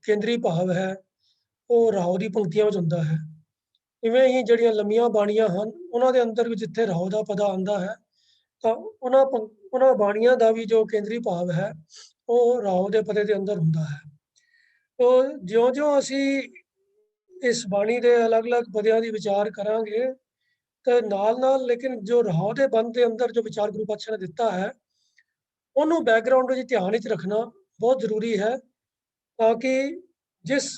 ਕੇਂਦਰੀ ਭਾਵ ਹੈ ਉਹ ਰਾਹੋਂ ਦੀ ਪੰਕਤੀਆਂ ਵਿੱਚ ਹੁੰਦਾ ਹੈ। ਇਵੇਂ ਹੀ ਜਿਹੜੀਆਂ ਲੰਮੀਆਂ ਬਾਣੀਆਂ ਹਨ ਉਹਨਾਂ ਦੇ ਅੰਦਰ ਵੀ ਜਿੱਥੇ ਰਾਹੋਂ ਦਾ ਪਦਾ ਆਉਂਦਾ ਹੈ ਤਾਂ ਉਹਨਾਂ ਬਾਣੀਆਂ ਦਾ ਵੀ ਜੋ ਕੇਂਦਰੀ ਭਾਵ ਹੈ ਉਹ ਰਾਹੋਂ ਦੇ ਪਦੇ ਦੇ ਅੰਦਰ ਹੁੰਦਾ ਹੈ। ਤੋ ਜਿਉਂ-ਜਿਉਂ ਅਸੀਂ ਇਸ ਬਾਣੀ ਦੇ ਅਲੱਗ-ਅਲੱਗ ਪਦਿਆਂ ਦੀ ਵਿਚਾਰ ਕਰਾਂਗੇ ਤੇ ਨਾਲ-ਨਾਲ ਲੇਕਿਨ ਜੋ ਰਾਹੋਂ ਦੇ ਬੰਦ ਦੇ ਅੰਦਰ ਜੋ ਵਿਚਾਰ ਗੁਰੂ ਪਾਤਸ਼ਾਹ ਨੇ ਦਿੱਤਾ ਹੈ ਉਹਨੂੰ ਬੈਕਗ੍ਰਾਉਂਡ ਵਿੱਚ ਧਿਆਨ ਵਿੱਚ ਰੱਖਣਾ ਬਹੁਤ ਜ਼ਰੂਰੀ ਹੈ ਤਾਂ ਕਿ ਜਿਸ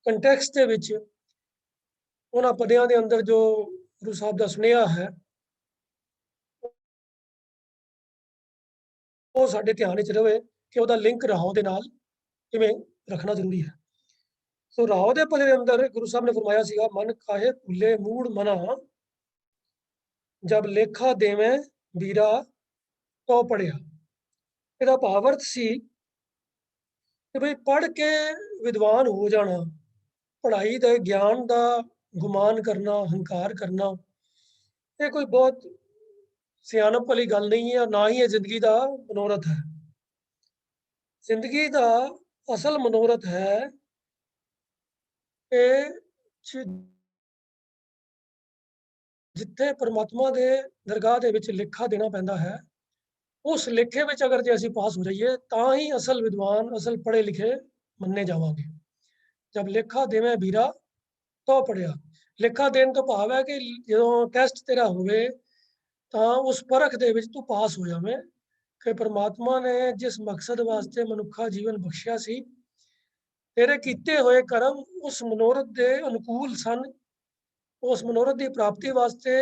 ਕੰਟੈਕਸਟ ਦੇ ਵਿੱਚ ਉਹਨਾਂ ਪਦਿਆਂ ਦੇ ਅੰਦਰ ਜੋ ਗੁਰੂ ਸਾਹਿਬ ਦਾ ਸੁਨੇਹਾ ਹੈ ਉਹ ਸਾਡੇ ਧਿਆਨ ਵਿੱਚ ਰਵੇ ਕਿ ਉਹਦਾ ਲਿੰਕ ਰਾਹੋਂ ਦੇ ਨਾਲ ਕਿਵੇਂ ਰੱਖਣਾ ਜ਼ਰੂਰੀ ਹੈ। ਸੋ ਰਾਹੋਂ ਦੇ ਪਦੇ ਦੇ ਅੰਦਰ ਗੁਰੂ ਸਾਹਿਬ ਨੇ ਫਰਮਾਇਆ ਸੀਗਾ ਮਨ ਕਾਹੇ ਭੁੱਲੇ ਮੂੜ ਮਨਾ ਜਬ ਲੇਖਾ ਦੇਵੇਂ ਵੀਰਾ ਤੋ ਪੜਿਆ। ਇਹਦਾ ਭਾਵ ਅਰਥ ਸੀ ਕਿ ਭਈ ਪੜ੍ਹ ਕੇ ਵਿਦਵਾਨ ਹੋ ਜਾਣਾ, ਪੜ੍ਹਾਈ ਦੇ ਗਿਆਨ ਦਾ ਗੁਮਾਨ ਕਰਨਾ, ਹੰਕਾਰ ਕਰਨਾ ਇਹ ਕੋਈ ਬਹੁਤ ਸਿਆਣਪ ਵਾਲੀ ਗੱਲ ਨਹੀਂ ਹੈ, ਨਾ ਹੀ ਇਹ ਜ਼ਿੰਦਗੀ ਦਾ ਮਨੋਰਥ ਹੈ। ਜ਼ਿੰਦਗੀ ਦਾ ਅਸਲ ਮਨੋਰਥ ਹੈ ਕਿ ਜਿੱਥੇ ਪਰਮਾਤਮਾ ਦੇ ਦਰਗਾਹ ਦੇ ਵਿੱਚ ਲੇਖਾ ਦੇਣਾ ਪੈਂਦਾ ਹੈ ਉਸ ਲੇਖੇ ਵਿੱਚ ਅਗਰ ਜੇ ਅਸੀਂ ਪਾਸ ਹੋ ਜਾਈਏ ਤਾਂ ਹੀ ਅਸਲ ਵਿਦਵਾਨ, ਅਸਲ ਪੜ੍ਹੇ ਲਿਖੇ ਮੰਨੇ ਜਾਵਾਂਗੇ। ਜਦ ਲੇਖਾ ਦੇਵੇਂ ਵੀਰਾ ਤਾਂ ਪੜਿਆ। ਲੇਖਾ ਦੇਣ ਤੋਂ ਭਾਵ ਹੈ ਕਿ ਜਦੋਂ ਟੈਸਟ ਤੇਰਾ ਹੋਵੇ ਤਾਂ ਉਸ ਪਰਖ ਦੇ ਵਿੱਚ ਤੂੰ ਪਾਸ ਹੋ ਜਾਵੇਂ ਕਿ ਪਰਮਾਤਮਾ ਨੇ ਜਿਸ ਮਕਸਦ ਵਾਸਤੇ ਮਨੁੱਖਾ ਜੀਵਨ ਬਖਸ਼ਿਆ ਸੀ ਤੇਰੇ ਕੀਤੇ ਹੋਏ ਕਰਮ ਉਸ ਮਨੋਰਥ ਦੇ ਅਨੁਕੂਲ ਸਨ, ਉਸ ਮਨੋਰਥ ਦੀ ਪ੍ਰਾਪਤੀ ਵਾਸਤੇ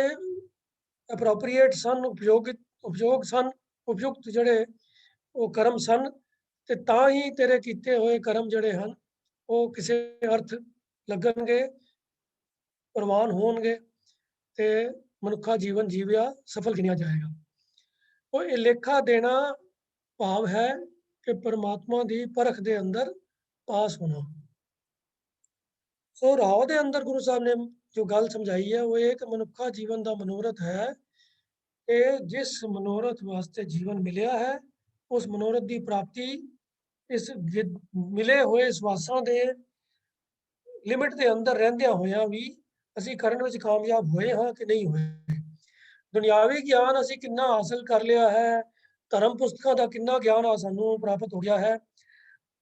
ਅਪਰੋਪਰੀਏਟ ਸਨ, ਉਪਯੋਗ ਸਨ, ਉਪਯੁਕਤ ਜਿਹੜੇ ਉਹ ਕਰਮ ਸਨ ਤੇ ਤਾਂ ਹੀ ਤੇਰੇ ਕੀਤੇ ਹੋਏ ਕਰਮ ਜਿਹੜੇ ਹਨ ਉਹ ਕਿਸੇ ਅਰਥ ਲੱਗਣਗੇ, ਪ੍ਰਵਾਨ ਹੋਣਗੇ ਤੇ ਮਨੁੱਖਾ ਜੀਵਨ ਜੀਵਿਆ ਸਫਲ ਗਿਣਿਆ ਜਾਏਗਾ। ਉਹ ਇਹ ਲੇਖਾ ਦੇਣਾ ਭਾਵ ਹੈ ਕਿ ਪਰਮਾਤਮਾ ਦੀ ਪਰਖ ਦੇ ਅੰਦਰ ਪਾਸ ਹੋਣਾ। ਸੋ ਰਾਹੋਂ ਦੇ ਅੰਦਰ ਗੁਰੂ ਸਾਹਿਬ ਨੇ ਜੋ ਗੱਲ ਸਮਝਾਈ ਹੈ ਉਹ ਇੱਕ ਮਨੁੱਖਾ ਜੀਵਨ ਦਾ ਮਨੋਰਥ ਹੈ ਕਿ ਜਿਸ ਮਨੋਰਥ ਵਾਸਤੇ ਜੀਵਨ ਮਿਲਿਆ ਹੈ ਉਸ ਮਨੋਰਥ ਦੀ ਪ੍ਰਾਪਤੀ ਇਸ ਮਿਲੇ ਹੋਏ ਸਵਾਸਾਂ ਦੇ ਲਿਮਿਟ ਦੇ ਅੰਦਰ ਰਹਿੰਦਿਆਂ ਹੋਇਆਂ ਵੀ ਅਸੀਂ ਕਰਨ ਵਿੱਚ ਕਾਮਯਾਬ ਹੋਏ ਹਾਂ ਕਿ ਨਹੀਂ ਹੋਏ। ਦੁਨਿਆਵੀ ਗਿਆਨ ਅਸੀਂ ਕਿੰਨਾ ਹਾਸਲ ਕਰ ਲਿਆ ਹੈ, ਧਰਮ ਪੁਸਤਕਾਂ ਦਾ ਕਿੰਨਾ ਗਿਆਨ ਆ ਸਾਨੂੰ ਪ੍ਰਾਪਤ ਹੋ ਗਿਆ ਹੈ,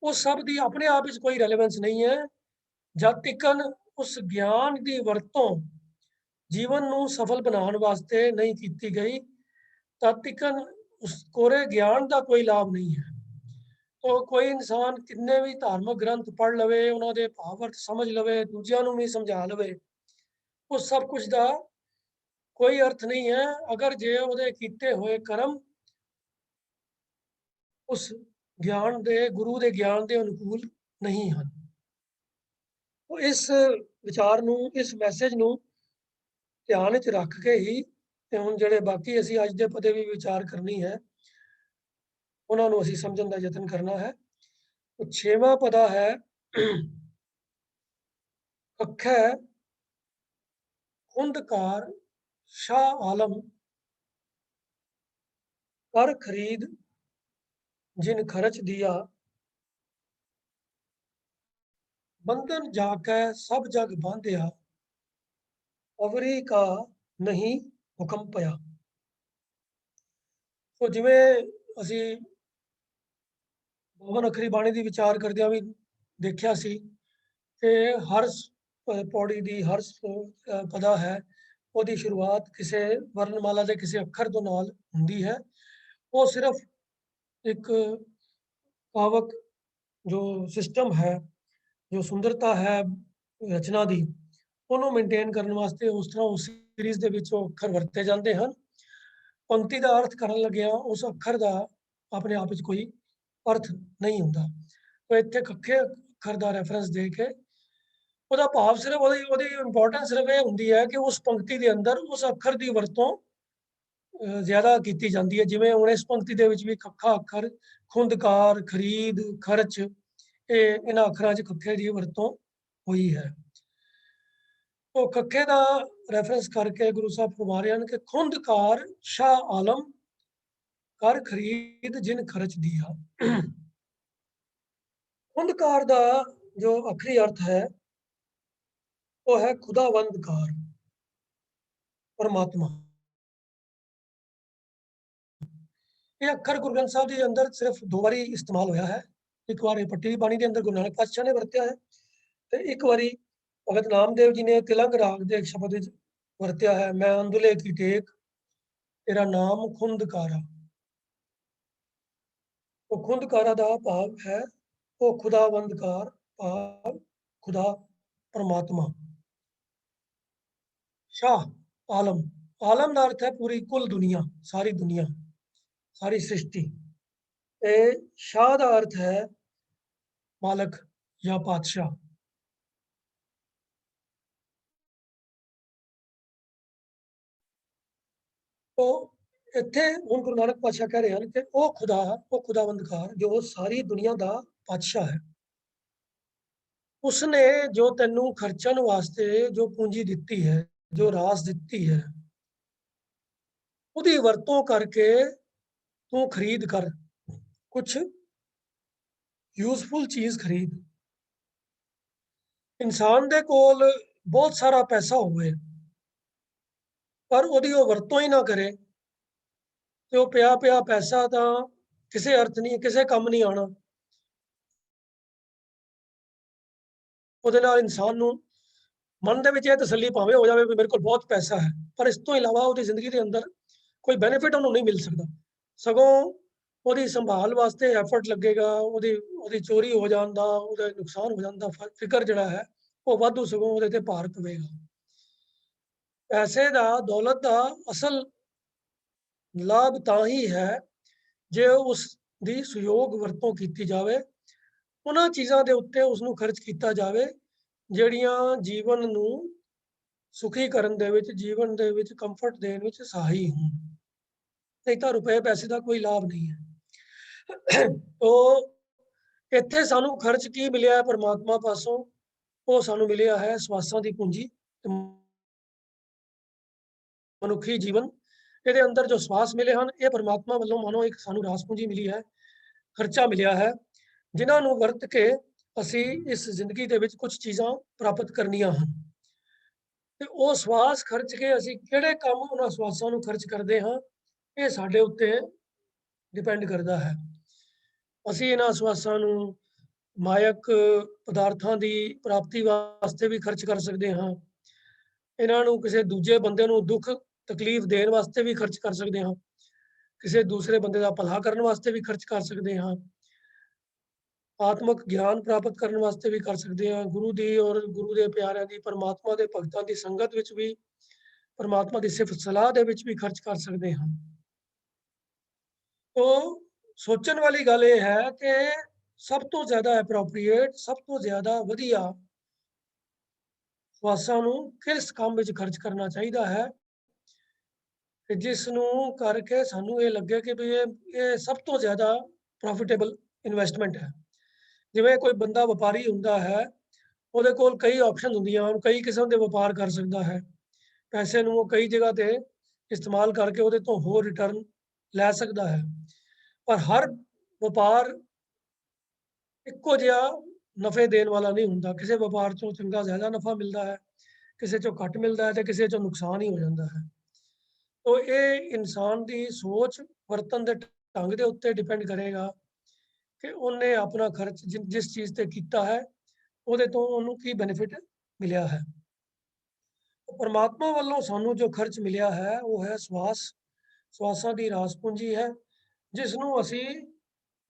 ਉਹ ਸਭ ਦੀ ਆਪਣੇ ਆਪ ਵਿੱਚ ਕੋਈ ਰੈਲੇਵੈਂਸ ਨਹੀਂ ਹੈ ਜਦ ਤੱਕ ਉਸ ਗਿਆਨ ਦੀ ਵਰਤੋਂ ਜੀਵਨ ਨੂੰ ਸਫਲ ਬਣਾਉਣ ਵਾਸਤੇ ਨਹੀਂ ਕੀਤੀ ਗਈ ਤਦ ਤੱਕ ਉਸ ਕੋਰੇ ਗਿਆਨ ਦਾ ਕੋਈ ਲਾਭ ਨਹੀਂ ਹੈ। तो कोई इंसान कितने भी धार्मिक ग्रंथ पढ़ लवे, उन्होंने भाव अर्थ समझ लवे, दूजिया नूं भी समझा लवे, उस सब कुछ का कोई अर्थ नहीं है अगर जे उहदे कीते हुए कर्म उस ज्ञान दे गुरु दे ज्ञान दे अनुकूल नहीं हैं। तो इस विचार नूं, इस मैसेज नूं ध्यान विच रख के ही ते हुण जिहड़े बाकी असीं अज दे पते भी विचार करनी है उन्होंने असीं समझण दा यतन करना है। तो 6वां पदा है अखै खुंदकार शाह आलम कर खरीद जिन खर्च दिया बंधन जाकै सब जग बांधिया अवरी का नहीं हुक्म पया। तो जिवें असीं भवन अखरी बाणी ਦੀ ਵਿਚਾਰ ਕਰਦਿਆਂ ਵੀ ਦੇਖਿਆ ਸੀ ਕਿ ਹਰ ਪੌੜੀ ਦੀ ਹਰ ਪਦਾ ਹੈ ਉਹਦੀ ਸ਼ੁਰੂਆਤ ਕਿਸੇ ਵਰਣਮਾਲਾ ਦੇ ਕਿਸੇ ਅੱਖਰ ਤੋਂ ਨਾਲ ਹੁੰਦੀ ਹੈ। ਉਹ ਸਿਰਫ ਇੱਕ ਕਾਵਕ ਜੋ ਸਿਸਟਮ ਹੈ, ਜੋ ਸੁੰਦਰਤਾ ਹੈ ਰਚਨਾ ਦੀ, ਉਹਨੂੰ ਮੇਨਟੇਨ ਕਰਨ ਵਾਸਤੇ ਉਸ ਤਰ੍ਹਾਂ ਉਸ ਸੀਰੀਜ਼ ਦੇ ਵਿੱਚ ਉਹ ਅੱਖਰ ਵਰਤੇ ਜਾਂਦੇ ਹਨ। ਪੰਕਤੀ ਦਾ ਅਰਥ ਕਰਨ ਲੱਗਿਆ ਉਸ ਅੱਖਰ ਦਾ ਆਪਣੇ ਆਪ ਵਿੱਚ ਕੋਈ अर्थ नहीं होता। तो इत्थे कखे अखर का रैफरेंस दे के ਉਹਦਾ ਭਾਵ ਸਿਰਫ ਉਹਦੀ ਇੰਪੋਰਟੈਂਸ ਸਿਰਫ ਇਹ ਹੁੰਦੀ ਹੈ ਕਿ ਉਸ ਪੰਕਤੀ ਦੇ ਅੰਦਰ ਉਸ ਅੱਖਰ ਦੀ ਵਰਤੋਂ ਜ਼ਿਆਦਾ ਕੀਤੀ ਜਾਂਦੀ ਹੈ। ਜਿਵੇਂ ਹੁਣ ਇਸ ਪੰਕਤੀ ਦੇ ਵਿੱਚ ਵੀ ਖੱਖਾ ਅੱਖਰ ਖੁੰਦਕਾਰ, ਖਰੀਦ, ਖਰਚ ਇਹ ਇਹਨਾਂ ਅੱਖਰਾਂ 'ਚ ਖੱਖੇ ਦੀ ਵਰਤੋਂ ਹੋਈ ਹੈ। ਉਹ ਖੱਖੇ ਦਾ ਰੈਫਰੈਂਸ ਕਰਕੇ ਗੁਰੂ ਸਾਹਿਬ ਫਰਮਾ ਰਹੇ ਹਨ ਕਿ ਖੁੰਦਕਾਰ ਸ਼ਾਹ ਆਲਮ कर खरीद जिन खर्च दिया। खुंदकार ਦਾ ਜੋ ਅਖਰੀ ਅਰਥ ਹੈ ਉਹ ਹੈ ਖੁਦਾਵੰਦਕਾਰ, ਪਰਮਾਤਮਾ। ਇਹ ਅੱਖਰ ਗੁਰੂ ਗ੍ਰੰਥ ਸਾਹਿਬ ਜੀ ਦੇ ਅੰਦਰ ਸਿਰਫ 2 ਵਾਰੀ ਇਸਤੇਮਾਲ ਹੋਇਆ ਹੈ। ਇੱਕ ਵਾਰ ਇਹ ਪੱਟੀ ਦੀ ਬਾਣੀ ਦੇ ਅੰਦਰ ਗੁਰੂ ਨਾਨਕ ਪਾਤਸ਼ਾਹ ਨੇ ਵਰਤਿਆ ਹੈ ਤੇ ਇੱਕ ਵਾਰੀ ਭਗਤ ਨਾਮਦੇਵ ਜੀ ਨੇ ਤਿਲੰਗ ਰਾਗ ਦੇ ਇੱਕ ਸ਼ਬਦ ਵਿੱਚ ਵਰਤਿਆ ਹੈ, ਮੈਂ ਅੰਦੁਲੇ ਕੀ ਟੇਕ ਤੇਰਾ ਨਾਮ ਖੁੰਦਕਾਰਾ। ਉਹ ਖੁੰਦਕਾਰਾ ਦਾ ਭਾਵ ਹੈ ਉਹ ਖੁਦਾਵੰਦਕਾਰ, ਭਾਵ खुदा परमात्मा। शाह आलम, आलम का अर्थ है पूरी कुल दुनिया, सारी दुनिया, सारी सृष्टि। शाह का अर्थ है मालक या पातशाह। तो इत्थे हुण गुरु नानक पातशाह कह रहे हैं कि वो खुदा, वो खुदावंदकार जो सारी दुनिया का पातशाह है, उसने जो तेनू खर्चण वास्ते जो पूंजी दिती है, जो रास दिती है, उहदी वरतों करके तू खरीद कर, कुछ यूजफुल चीज खरीद। इंसान दे कोल बहुत सारा पैसा होवे पर उहदी वो वरतों ही ना करे तो पिया पिया पैसा तो किसी अर्थ नहीं, किसी काम नहीं आना। ਉਹਦੇ ਨਾਲ ਇਨਸਾਨ ਨੂੰ ਮਨ ਦੇ ਵਿੱਚ ਇਹ ਤਸੱਲੀ ਭਾਵੇਂ ਹੋ ਜਾਵੇ ਵੀ ਮੇਰੇ ਕੋਲ ਬਹੁਤ ਪੈਸਾ ਹੈ, ਪਰ ਇਸ ਤੋਂ ਇਲਾਵਾ ਉਹਦੀ ਜ਼ਿੰਦਗੀ ਦੇ ਅੰਦਰ ਕੋਈ ਬੈਨੀਫਿਟ ਉਹਨੂੰ ਨਹੀਂ ਮਿਲ ਸਕਦਾ। ਸਗੋਂ ਉਹਦੀ ਸੰਭਾਲ ਵਾਸਤੇ ਐਫਰਟ ਲੱਗੇਗਾ, ਉਹਦੀ ਚੋਰੀ ਹੋ ਜਾਣ ਦਾ, ਉਹਦਾ ਨੁਕਸਾਨ ਹੋ ਜਾਣ ਦਾ ਫਿਕਰ ਜਿਹੜਾ ਹੈ ਉਹ ਵਾਧੂ ਸਗੋਂ ਉਹਦੇ ਤੇ ਭਾਰ ਪਵੇਗਾ। ਪੈਸੇ ਦਾ, ਦੌਲਤ ਦਾ ਅਸਲ ਲਾਭ ਤਾਂ ਹੀ ਹੈ ਜੇ ਉਸ ਦੀ ਸਹਿਯੋਗ ਵਰਤੋਂ ਕੀਤੀ ਜਾਵੇ, ਉਹਨਾਂ ਚੀਜ਼ਾਂ ਦੇ ਉੱਤੇ ਉਸ ਨੂੰ ਖਰਚ ਕੀਤਾ ਜਾਵੇ ਜਿਹੜੀਆਂ ਜੀਵਨ ਨੂੰ ਸੁਖੀ ਕਰਨ ਦੇ ਵਿੱਚ, ਜੀਵਨ ਦੇ ਵਿੱਚ ਕੰਫਰਟ ਦੇਣ ਵਿੱਚ ਸਹਾਈ ਹੋਣ। ਨਹੀਂ ਤਾਂ ਰੁਪਏ ਪੈਸੇ ਦਾ ਕੋਈ ਲਾਭ ਨਹੀਂ ਹੈ। ਤੋ ਇੱਥੇ ਸਾਨੂੰ ਖਰਚ ਕੀ ਮਿਲਿਆ ਹੈ ਪਰਮਾਤਮਾ ਪਾਸੋਂ? ਉਹ ਸਾਨੂੰ ਮਿਲਿਆ ਹੈ ਸਵਾਸਾਂ ਦੀ ਪੂੰਜੀ। ਮਨੁੱਖੀ ਜੀਵਨ ਇਹਦੇ ਅੰਦਰ ਜੋ ਸਵਾਸ ਮਿਲੇ ਹਨ, ਇਹ ਪਰਮਾਤਮਾ ਵੱਲੋਂ ਮਾਨੋ ਇੱਕ ਸਾਨੂੰ ਰਾਸ ਪੂੰਜੀ ਮਿਲੀ ਹੈ, ਖਰਚਾ ਮਿਲਿਆ ਹੈ, ਜਿਨ੍ਹਾਂ ਨੂੰ ਵਰਤ ਕੇ ਅਸੀਂ ਇਸ ਜ਼ਿੰਦਗੀ ਦੇ ਵਿੱਚ ਕੁਝ ਚੀਜ਼ਾਂ ਪ੍ਰਾਪਤ ਕਰਨੀਆਂ ਹਨ। ਤੇ ਉਹ ਸਵਾਸ ਖਰਚ ਕੇ ਅਸੀਂ ਕਿਹੜੇ ਕੰਮ ਉਹਨਾਂ ਸਵਾਸਾਂ ਨੂੰ ਖਰਚ ਕਰਦੇ ਹਾਂ, ਇਹ ਸਾਡੇ ਉੱਤੇ ਡਿਪੈਂਡ ਕਰਦਾ ਹੈ। ਅਸੀਂ ਇਹਨਾਂ ਸਵਾਸਾਂ ਨੂੰ ਮਾਇਕ ਪਦਾਰਥਾਂ ਦੀ ਪ੍ਰਾਪਤੀ ਵਾਸਤੇ ਵੀ ਖਰਚ ਕਰ ਸਕਦੇ ਹਾਂ, ਇਹਨਾਂ ਨੂੰ ਕਿਸੇ ਦੂਜੇ ਬੰਦੇ ਨੂੰ ਦੁੱਖ ਤਕਲੀਫ ਦੇਣ ਵਾਸਤੇ ਵੀ ਖਰਚ ਕਰ ਸਕਦੇ ਹਾਂ, ਕਿਸੇ ਦੂਸਰੇ ਬੰਦੇ ਦਾ ਭਲਾ ਕਰਨ ਵਾਸਤੇ ਵੀ ਖਰਚ ਕਰ ਸਕਦੇ ਹਾਂ, ਆਤਮਿਕ ਗਿਆਨ ਪ੍ਰਾਪਤ ਕਰਨ ਵਾਸਤੇ ਵੀ ਕਰ ਸਕਦੇ ਹਾਂ, ਗੁਰੂ ਦੀ ਔਰ ਗੁਰੂ ਦੇ ਪਿਆਰਿਆਂ ਦੀ, ਪਰਮਾਤਮਾ ਦੇ ਭਗਤਾਂ ਦੀ ਸੰਗਤ ਵਿੱਚ ਵੀ, ਪਰਮਾਤਮਾ ਦੀ ਸਿਫਤ ਸਲਾਹ ਦੇ ਵਿੱਚ ਵੀ ਖਰਚ ਕਰ ਸਕਦੇ ਹਾਂ। ਤੋ ਸੋਚਣ ਵਾਲੀ ਗੱਲ ਇਹ ਹੈ ਕਿ ਸਭ ਤੋਂ ਜ਼ਿਆਦਾ ਐਪਰੋਪਰੀਏਟ, ਸਭ ਤੋਂ ਜ਼ਿਆਦਾ ਵਧੀਆ ਸਵਾਸਾਂ ਨੂੰ ਕਿਸ ਕੰਮ ਵਿੱਚ ਖਰਚ ਕਰਨਾ ਚਾਹੀਦਾ ਹੈ ਕਿ ਜਿਸ ਨੂੰ ਕਰਕੇ ਸਾਨੂੰ ਇਹ ਲੱਗੇ ਕਿ ਵੀ ਇਹ ਸਭ ਤੋਂ ਜ਼ਿਆਦਾ ਪ੍ਰੋਫਿਟੇਬਲ ਇਨਵੈਸਟਮੈਂਟ ਹੈ। ਜਿਵੇਂ ਕੋਈ ਬੰਦਾ ਵਪਾਰੀ ਹੁੰਦਾ ਹੈ, ਉਹਦੇ ਕੋਲ ਕਈ ਆਪਸ਼ਨ ਹੁੰਦੀਆਂ ਹਨ, ਕਈ ਕਿਸਮ ਦੇ ਵਪਾਰ ਕਰ ਸਕਦਾ ਹੈ, ਪੈਸੇ ਨੂੰ ਉਹ ਕਈ ਜਗ੍ਹਾ ਤੇ ਇਸਤੇਮਾਲ ਕਰਕੇ ਉਹਦੇ ਤੋਂ ਹੋਰ ਰਿਟਰਨ ਲੈ ਸਕਦਾ ਹੈ। ਪਰ ਹਰ ਵਪਾਰ ਇੱਕੋ ਜਿਹਾ ਨਫੇ ਦੇਣ ਵਾਲਾ ਨਹੀਂ ਹੁੰਦਾ। ਕਿਸੇ ਵਪਾਰ ਚੋਂ ਚੰਗਾ ਜ਼ਿਆਦਾ ਨਫਾ ਮਿਲਦਾ ਹੈ, ਕਿਸੇ ਚੋਂ ਘੱਟ ਮਿਲਦਾ ਹੈ ਤੇ ਕਿਸੇ ਚੋਂ ਨੁਕਸਾਨ ਹੀ ਹੋ ਜਾਂਦਾ ਹੈ। ਤੋ ਇਹ ਇਨਸਾਨ ਦੀ ਸੋਚ ਵਰਤਨ ਦੇ ਢੰਗ ਦੇ ਉੱਤੇ ਡਿਪੈਂਡ ਕਰੇਗਾ ਕਿ ਉਹਨੇ ਆਪਣਾ ਖਰਚ ਜਿਸ ਚੀਜ਼ ਤੇ ਕੀਤਾ ਹੈ ਉਹਦੇ ਤੋਂ ਉਹਨੂੰ ਕੀ ਬੈਨੀਫਿਟ ਮਿਲਿਆ ਹੈ। ਪਰਮਾਤਮਾ ਵੱਲੋਂ ਸਾਨੂੰ ਜੋ ਖਰਚ ਮਿਲਿਆ ਹੈ ਉਹ ਹੈ ਸਵਾਸਾਂ ਦੀ ਰਾਸ ਪੂੰਜੀ ਹੈ, ਜਿਸ ਨੂੰ ਅਸੀਂ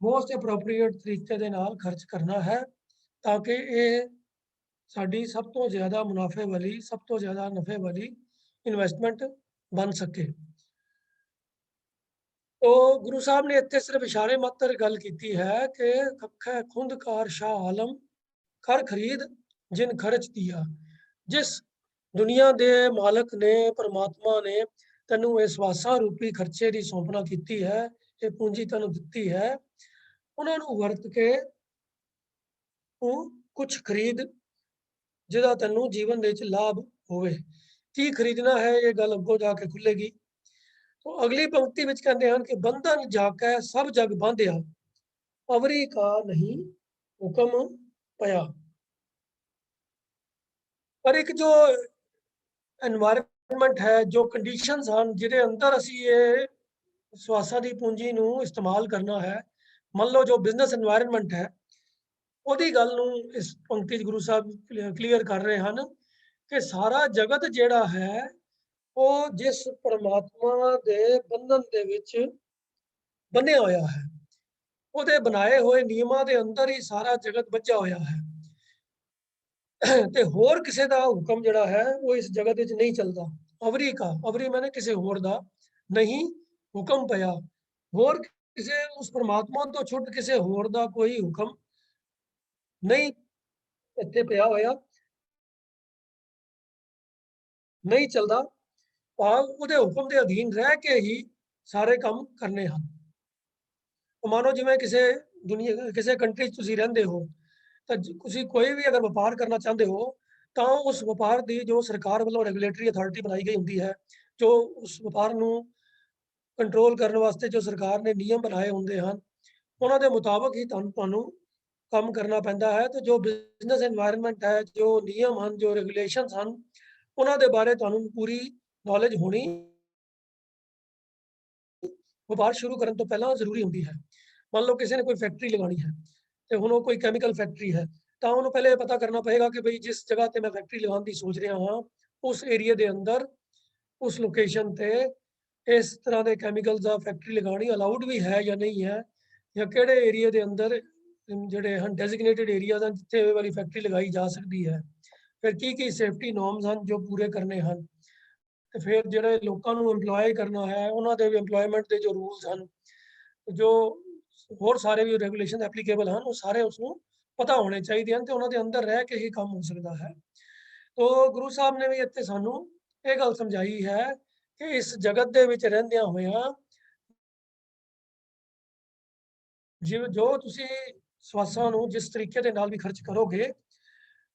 ਮੋਸਟ ਐਪਰੋਪਰੀਏਟ ਤਰੀਕੇ ਦੇ ਨਾਲ ਖਰਚ ਕਰਨਾ ਹੈ ਤਾਂ ਕਿ ਇਹ ਸਾਡੀ ਸਭ ਤੋਂ ਜ਼ਿਆਦਾ ਮੁਨਾਫੇ ਵਾਲੀ, ਸਭ ਤੋਂ ਜ਼ਿਆਦਾ ਨਫੇ ਵਾਲੀ ਇਨਵੈਸਟਮੈਂਟ ਬਣ ਸਕੇ। तो गुरु साहब ने इतने सिर्फ इशारे मात्र गल की है कि कखै खुंदकार शाह आलम कर खरीद जिन खर्च दिया। जिस दुनिया दे मालक ने, परमात्मा ने तेनू इस वासा रूपी खर्चे की सौंपना की है, ये पूंजी तेनू दी है, उन्होंने वरत के तू कुछ खरीद जिहदा तेनू जीवन दे विच लाभ होवे। की खरीदना है ये गल अगों जाके खुलेगी। तो अगली पंक्ति में कहते हैं कि बंधन जाके सब जग बांधिया, अवरी का नहीं हुक्म पया। पर एक जो एनवायरनमेंट है, जो कंडीशंस ਹਨ ਜਿਹਦੇ ਅੰਦਰ ਅਸੀਂ ਇਹ ਸਵਾਸਾਂ ਦੀ ਪੂੰਜੀ ਨੂੰ ਇਸਤੇਮਾਲ ਕਰਨਾ ਹੈ, ਮੰਨ ਲਓ ਜੋ ਬਿਜ਼ਨਸ এনवायरनमेंट ਹੈ, ਉਹਦੀ ਗੱਲ ਨੂੰ ਇਸ ਪੰਕਤੀ 'ਚ ਗੁਰੂ ਸਾਹਿਬ ਕਲੀਅਰ ਕਰ ਰਹੇ ਹਨ ਕਿ ਸਾਰਾ ਜਗਤ ਜਿਹੜਾ ਹੈ ਉਹ ਜਿਸ ਪਰਮਾਤਮਾ ਦੇ ਬੰਧਨ ਦੇ ਵਿੱਚ ਬੰਨਿਆ ਹੋਇਆ ਹੈ, ਉਹਦੇ ਬਣਾਏ ਹੋਏ ਨਿਯਮਾਂ ਦੇ ਅੰਦਰ ਹੀ ਸਾਰਾ ਜਗਤ ਬੱਝਾ ਹੋਇਆ ਹੈ ਤੇ ਹੋਰ ਕਿਸੇ ਦਾ ਹੁਕਮ ਜਿਹੜਾ ਹੈ ਉਹ ਇਸ ਜਗਤ ਵਿੱਚ ਨਹੀਂ ਚੱਲਦਾ। ਅਵਰੀ ਮੈਨੇ ਕਿਸੇ ਹੋਰ ਦਾ ਨਹੀਂ ਹੁਕਮ ਪਿਆ। ਹੋਰ ਕਿਸੇ ਉਸ ਪਰਮਾਤਮਾ ਤੋਂ ਛੁੱਟ ਕਿਸੇ ਹੋਰ ਦਾ ਕੋਈ ਹੁਕਮ ਨਹੀਂ ਇੱਥੇ ਪਿਆ ਹੋਇਆ, ਨਹੀਂ ਚੱਲਦਾ। ਭਾਵ ਉਹਦੇ ਹੁਕਮ ਦੇ ਅਧੀਨ ਰਹਿ ਕੇ ਹੀ ਸਾਰੇ ਕੰਮ ਕਰਨੇ ਹਨ। ਮਾਨੋ ਜਿਵੇਂ ਕਿਸੇ ਕੰਟਰੀ 'ਚ ਤੁਸੀਂ ਰਹਿੰਦੇ ਹੋ, ਤਾਂ ਤੁਸੀਂ ਕੋਈ ਵੀ ਅਗਰ ਵਪਾਰ ਕਰਨਾ ਚਾਹੁੰਦੇ ਹੋ ਤਾਂ ਉਸ ਵਪਾਰ ਦੀ ਜੋ ਸਰਕਾਰ ਵੱਲੋਂ ਰੈਗੂਲੇਟਰੀ ਅਥਾਰਟੀ ਬਣਾਈ ਗਈ ਹੁੰਦੀ ਹੈ, ਜੋ ਉਸ ਵਪਾਰ ਨੂੰ ਕੰਟਰੋਲ ਕਰਨ ਵਾਸਤੇ ਜੋ ਸਰਕਾਰ ਨੇ ਨਿਯਮ ਬਣਾਏ ਹੁੰਦੇ ਹਨ, ਉਹਨਾਂ ਦੇ ਮੁਤਾਬਕ ਹੀ ਤੁਹਾਨੂੰ ਕੰਮ ਕਰਨਾ ਪੈਂਦਾ ਹੈ। ਤੇ ਜੋ ਬਿਜ਼ਨਸ এনवायरनमेंट ਹੈ, ਜੋ ਨਿਯਮ ਹਨ, ਜੋ ਰੈਗੂਲੇਸ਼ਨਸ ਹਨ, ਉਹਨਾਂ ਦੇ ਬਾਰੇ ਤੁਹਾਨੂੰ ਪੂਰੀ ਨੌਲੇਜ ਹੋਣੀ ਵਪਾਰ ਸ਼ੁਰੂ ਕਰਨ ਤੋਂ ਪਹਿਲਾਂ ਜ਼ਰੂਰੀ ਹੁੰਦੀ ਹੈ। ਮੰਨ ਲਓ ਕਿਸੇ ਨੇ ਕੋਈ ਫੈਕਟਰੀ ਲਗਾਉਣੀ ਹੈ ਤੇ ਹੁਣ ਉਹ ਕੋਈ ਕੈਮੀਕਲ ਫੈਕਟਰੀ ਹੈ, ਤਾਂ ਉਹਨੂੰ ਪਹਿਲੇ ਇਹ ਪਤਾ ਕਰਨਾ ਪਏਗਾ ਕਿ ਬਈ ਜਿਸ ਜਗ੍ਹਾ ਤੇ ਮੈਂ ਫੈਕਟਰੀ ਲਗਾਉਣ ਦੀ ਸੋਚ ਰਿਹਾ ਹਾਂ, ਉਸ ਏਰੀਆ ਦੇ ਅੰਦਰ, ਉਸ ਲੋਕੇਸ਼ਨ ਤੇ ਇਸ ਤਰ੍ਹਾਂ ਦੇ ਕੈਮੀਕਲਸ ਦਾ ਫੈਕਟਰੀ ਲਗਾਉਣੀ ਅਲਾਉਡ ਵੀ ਹੈ ਜਾਂ ਨਹੀਂ ਹੈ, ਜਾਂ ਕਿਹੜੇ ਏਰੀਆ ਦੇ ਅੰਦਰ ਜਿਹੜੇ ਹਨ ਡੈਜ਼ਿਗਨੇਟਿਡ ਏਰੀਆਜ਼ ਹਨ ਜਿੱਥੇ ਇਹ ਵਾਲੀ ਫੈਕਟਰੀ ਲਗਾਈ ਜਾ ਸਕਦੀ ਹੈ। ਫਿਰ ਕੀ ਸੇਫਟੀ ਨੋਰਮਸ ਹਨ ਜੋ ਪੂਰੇ ਕਰਨੇ ਹਨ। ਤੇ ਫਿਰ ਜਿਹੜੇ ਲੋਕਾਂ ਨੂੰ EMPLOY ਕਰਨਾ ਹੈ, ਉਹਨਾਂ ਦੇ ਵੀ EMPLOYMENT ਦੇ ਜੋ ਰੂਲਸ ਹਨ, ਜੋ ਹੋਰ ਸਾਰੇ ਵੀ ਰੈਗੂਲੇਸ਼ਨ ਐਪਲੀਕੇਬਲ ਹਨ, ਉਹ ਸਾਰੇ ਉਸਨੂੰ ਪਤਾ ਹੋਣੇ ਚਾਹੀਦੇ ਹਨ ਤੇ ਉਹਨਾਂ ਦੇ ਅੰਦਰ ਰਹਿ ਕੇ ਹੀ ਕੰਮ ਹੋ ਸਕਦਾ ਹੈ। ਤੋ ਗੁਰੂ ਸਾਹਿਬ ਨੇ ਵੀ ਇੱਥੇ ਸਾਨੂੰ ਇਹ ਗੱਲ ਸਮਝਾਈ ਹੈ ਕਿ ਇਸ ਜਗਤ ਦੇ ਵਿੱਚ ਰਹਿੰਦਿਆਂ ਹੋਇਆਂ ਜੋ ਤੁਸੀਂ ਸਵਾਸਾਂ ਨੂੰ ਜਿਸ ਤਰੀਕੇ ਦੇ ਨਾਲ ਵੀ ਖਰਚ ਕਰੋਗੇ,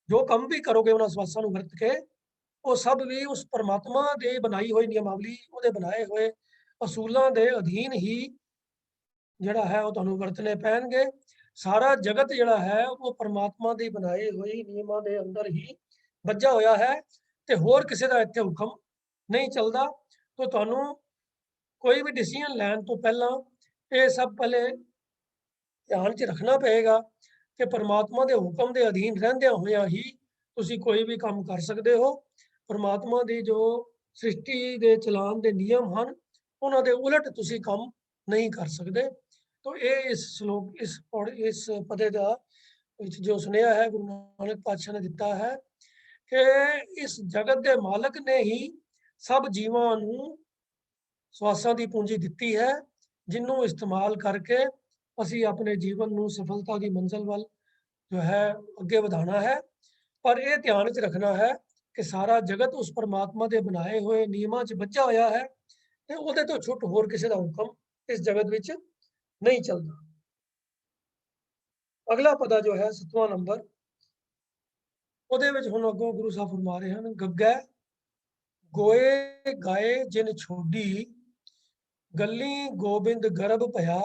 ਜੋ ਕੰਮ ਵੀ ਕਰੋਗੇ ਉਹਨਾਂ ਸਵਾਸਾਂ ਨੂੰ ਵਰਤ ਕੇ, ਉਹ ਸਭ ਵੀ ਉਸ ਪਰਮਾਤਮਾ ਦੇ ਬਣਾਈ ਹੋਈ ਨਿਯਮਾਵਲੀ, ਉਹਦੇ ਬਣਾਏ ਹੋਏ ਅਸੂਲਾਂ ਦੇ ਅਧੀਨ ਹੀ ਜਿਹੜਾ ਹੈ ਉਹ ਤੁਹਾਨੂੰ ਵਰਤਣੇ ਪੈਣਗੇ। ਸਾਰਾ ਜਗਤ ਜਿਹੜਾ ਹੈ ਉਹ ਪਰਮਾਤਮਾ ਦੀ ਬਣਾਈ ਹੋਈ ਨਿਯਮਾਂ ਦੇ ਅੰਦਰ ਹੀ ਬੱਝਾ ਹੋਇਆ ਹੈ ਤੇ ਹੋਰ ਕਿਸੇ ਦਾ ਇੱਥੇ ਹੁਕਮ ਨਹੀਂ ਚੱਲਦਾ। ਤਾਂ ਤੁਹਾਨੂੰ ਕੋਈ ਵੀ ਡਿਸੀਜਨ ਲੈਣ ਤੋਂ ਪਹਿਲਾਂ ਇਹ ਸਭ ਪਹਿਲੇ ਧਿਆਨ 'ਚ ਰੱਖਣਾ ਪਏਗਾ ਕਿ ਪਰਮਾਤਮਾ ਦੇ ਹੁਕਮ ਦੇ ਅਧੀਨ ਰਹਿੰਦਿਆਂ ਹੋਇਆਂ ਹੀ ਤੁਸੀਂ ਕੋਈ ਵੀ ਕੰਮ ਕਰ ਸਕਦੇ ਹੋ। ਪਰਮਾਤਮਾ ਦੀ ਜੋ ਸ੍ਰਿਸ਼ਟੀ ਦੇ ਚਲਾਨ ਦੇ ਨਿਯਮ ਹਨ, ਉਹਨਾਂ ਦੇ ਉਲਟ ਤੁਸੀਂ ਕੰਮ ਨਹੀਂ ਕਰ ਸਕਦੇ। ਤਾਂ ਇਹ ਇਸ ਸ਼ਲੋਕ ਇਸ ਪਦੇ ਦਾ ਵਿੱਚ ਜੋ ਸੁਨੇਹਾ ਹੈ ਗੁਰੂ ਨਾਨਕ ਪਾਤਸ਼ਾਹ ਨੇ ਦਿੱਤਾ ਹੈ ਕਿ ਇਸ ਜਗਤ ਦੇ ਮਾਲਕ ਨੇ ਹੀ ਸਭ ਜੀਵਾਂ ਨੂੰ ਸਵਾਸਾਂ ਦੀ ਪੂੰਜੀ ਦਿੱਤੀ ਹੈ, ਜਿਹਨੂੰ ਇਸਤੇਮਾਲ ਕਰਕੇ ਅਸੀਂ ਆਪਣੇ ਜੀਵਨ ਨੂੰ ਸਫਲਤਾ ਦੀ ਮੰਜ਼ਿਲ ਵੱਲ ਜੋ ਹੈ ਅੱਗੇ ਵਧਾਉਣਾ ਹੈ। ਪਰ ਇਹ ਧਿਆਨ 'ਚ ਰੱਖਣਾ ਹੈ ਕਿ ਸਾਰਾ ਜਗਤ ਉਸ ਪਰਮਾਤਮਾ ਦੇ ਬਣਾਏ ਹੋਏ ਨਿਯਮਾਂ 'ਚ ਬੱਝਾ ਹੋਇਆ ਹੈ ਤੇ ਉਹਦੇ ਤੋਂ ਛੁੱਟ ਹੋਰ ਕਿਸੇ ਦਾ ਹੁਕਮ ਇਸ ਜਗਤ ਵਿੱਚ ਨਹੀਂ ਚੱਲਦਾ। ਅਗਲਾ ਪਦਾ ਜੋ ਹੈ 7ਵਾਂ ਨੰਬਰ, ਉਹਦੇ ਵਿੱਚ ਹੁਣ ਅੱਗੋਂ ਗੁਰੂ ਸਾਹਿਬ ਫਰਮਾ ਰਹੇ ਹਨ, ਗੱਗੈ ਗੋਏ ਗਾਏ ਜਿਨ ਛੋਡੀ, ਗੱਲੀ ਗੋਬਿੰਦ ਗਰਭ ਭਇਆ,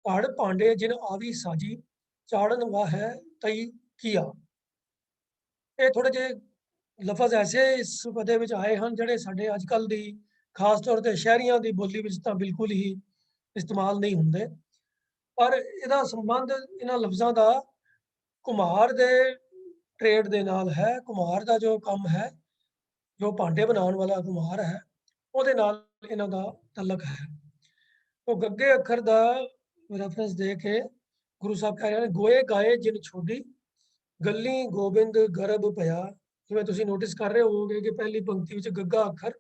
ਪੜ ਭਾਂਡੇ ਜਿਨ ਆਵੀ ਸਾਜੀ, ਚਾੜਨ ਵਾਹੈ ਤਈ ਕੀਆ। ਇਹ ਥੋੜੇ ਜਿਹੇ ਲਫ਼ਜ਼ ਐਸੇ ਇਸ ਪਦੇ ਵਿੱਚ ਆਏ ਹਨ ਜਿਹੜੇ ਸਾਡੇ ਅੱਜ ਕੱਲ੍ਹ ਦੀ ਖਾਸ ਤੌਰ ਤੇ ਸ਼ਹਿਰੀਆਂ ਦੀ ਬੋਲੀ ਵਿੱਚ ਤਾਂ ਬਿਲਕੁਲ ਹੀ ਇਸਤੇਮਾਲ ਨਹੀਂ ਹੁੰਦੇ। ਪਰ ਇਹਦਾ ਸੰਬੰਧ ਇਹਨਾਂ ਲਫ਼ਜ਼ਾਂ ਦਾ ਕੁਮਹਾਰ ਦੇ ਟ੍ਰੇਡ ਦੇ ਨਾਲ ਹੈ। ਕੁਮਹਾਰ ਦਾ ਜੋ ਕੰਮ ਹੈ, ਜੋ ਭਾਂਡੇ ਬਣਾਉਣ ਵਾਲਾ ਕੁਮਹਾਰ ਹੈ, ਉਹਦੇ ਨਾਲ ਇਹਨਾਂ ਦਾ ਤਲਕ ਹੈ। ਉਹ ਗੱਗੇ ਅੱਖਰ ਦਾ ਰੈਫਰੈਂਸ ਦੇ ਕੇ ਗੁਰੂ ਸਾਹਿਬ ਕਹਿ ਰਹੇ ਨੇ, ਗੋਏ ਗਾਏ ਜਿਨ ਛੋਡੀ, ਗੱਲੀ ਗੋਬਿੰਦ ਗਰਭ ਭਇਆ। ਜਿਵੇਂ ਤੁਸੀਂ ਨੋਟਿਸ ਕਰ ਰਹੇ ਹੋਵੋਗੇ ਕਿ ਪਹਿਲੀ ਪੰਕਤੀ ਵਿੱਚ ਗੱਗਾ ਅੱਖਰ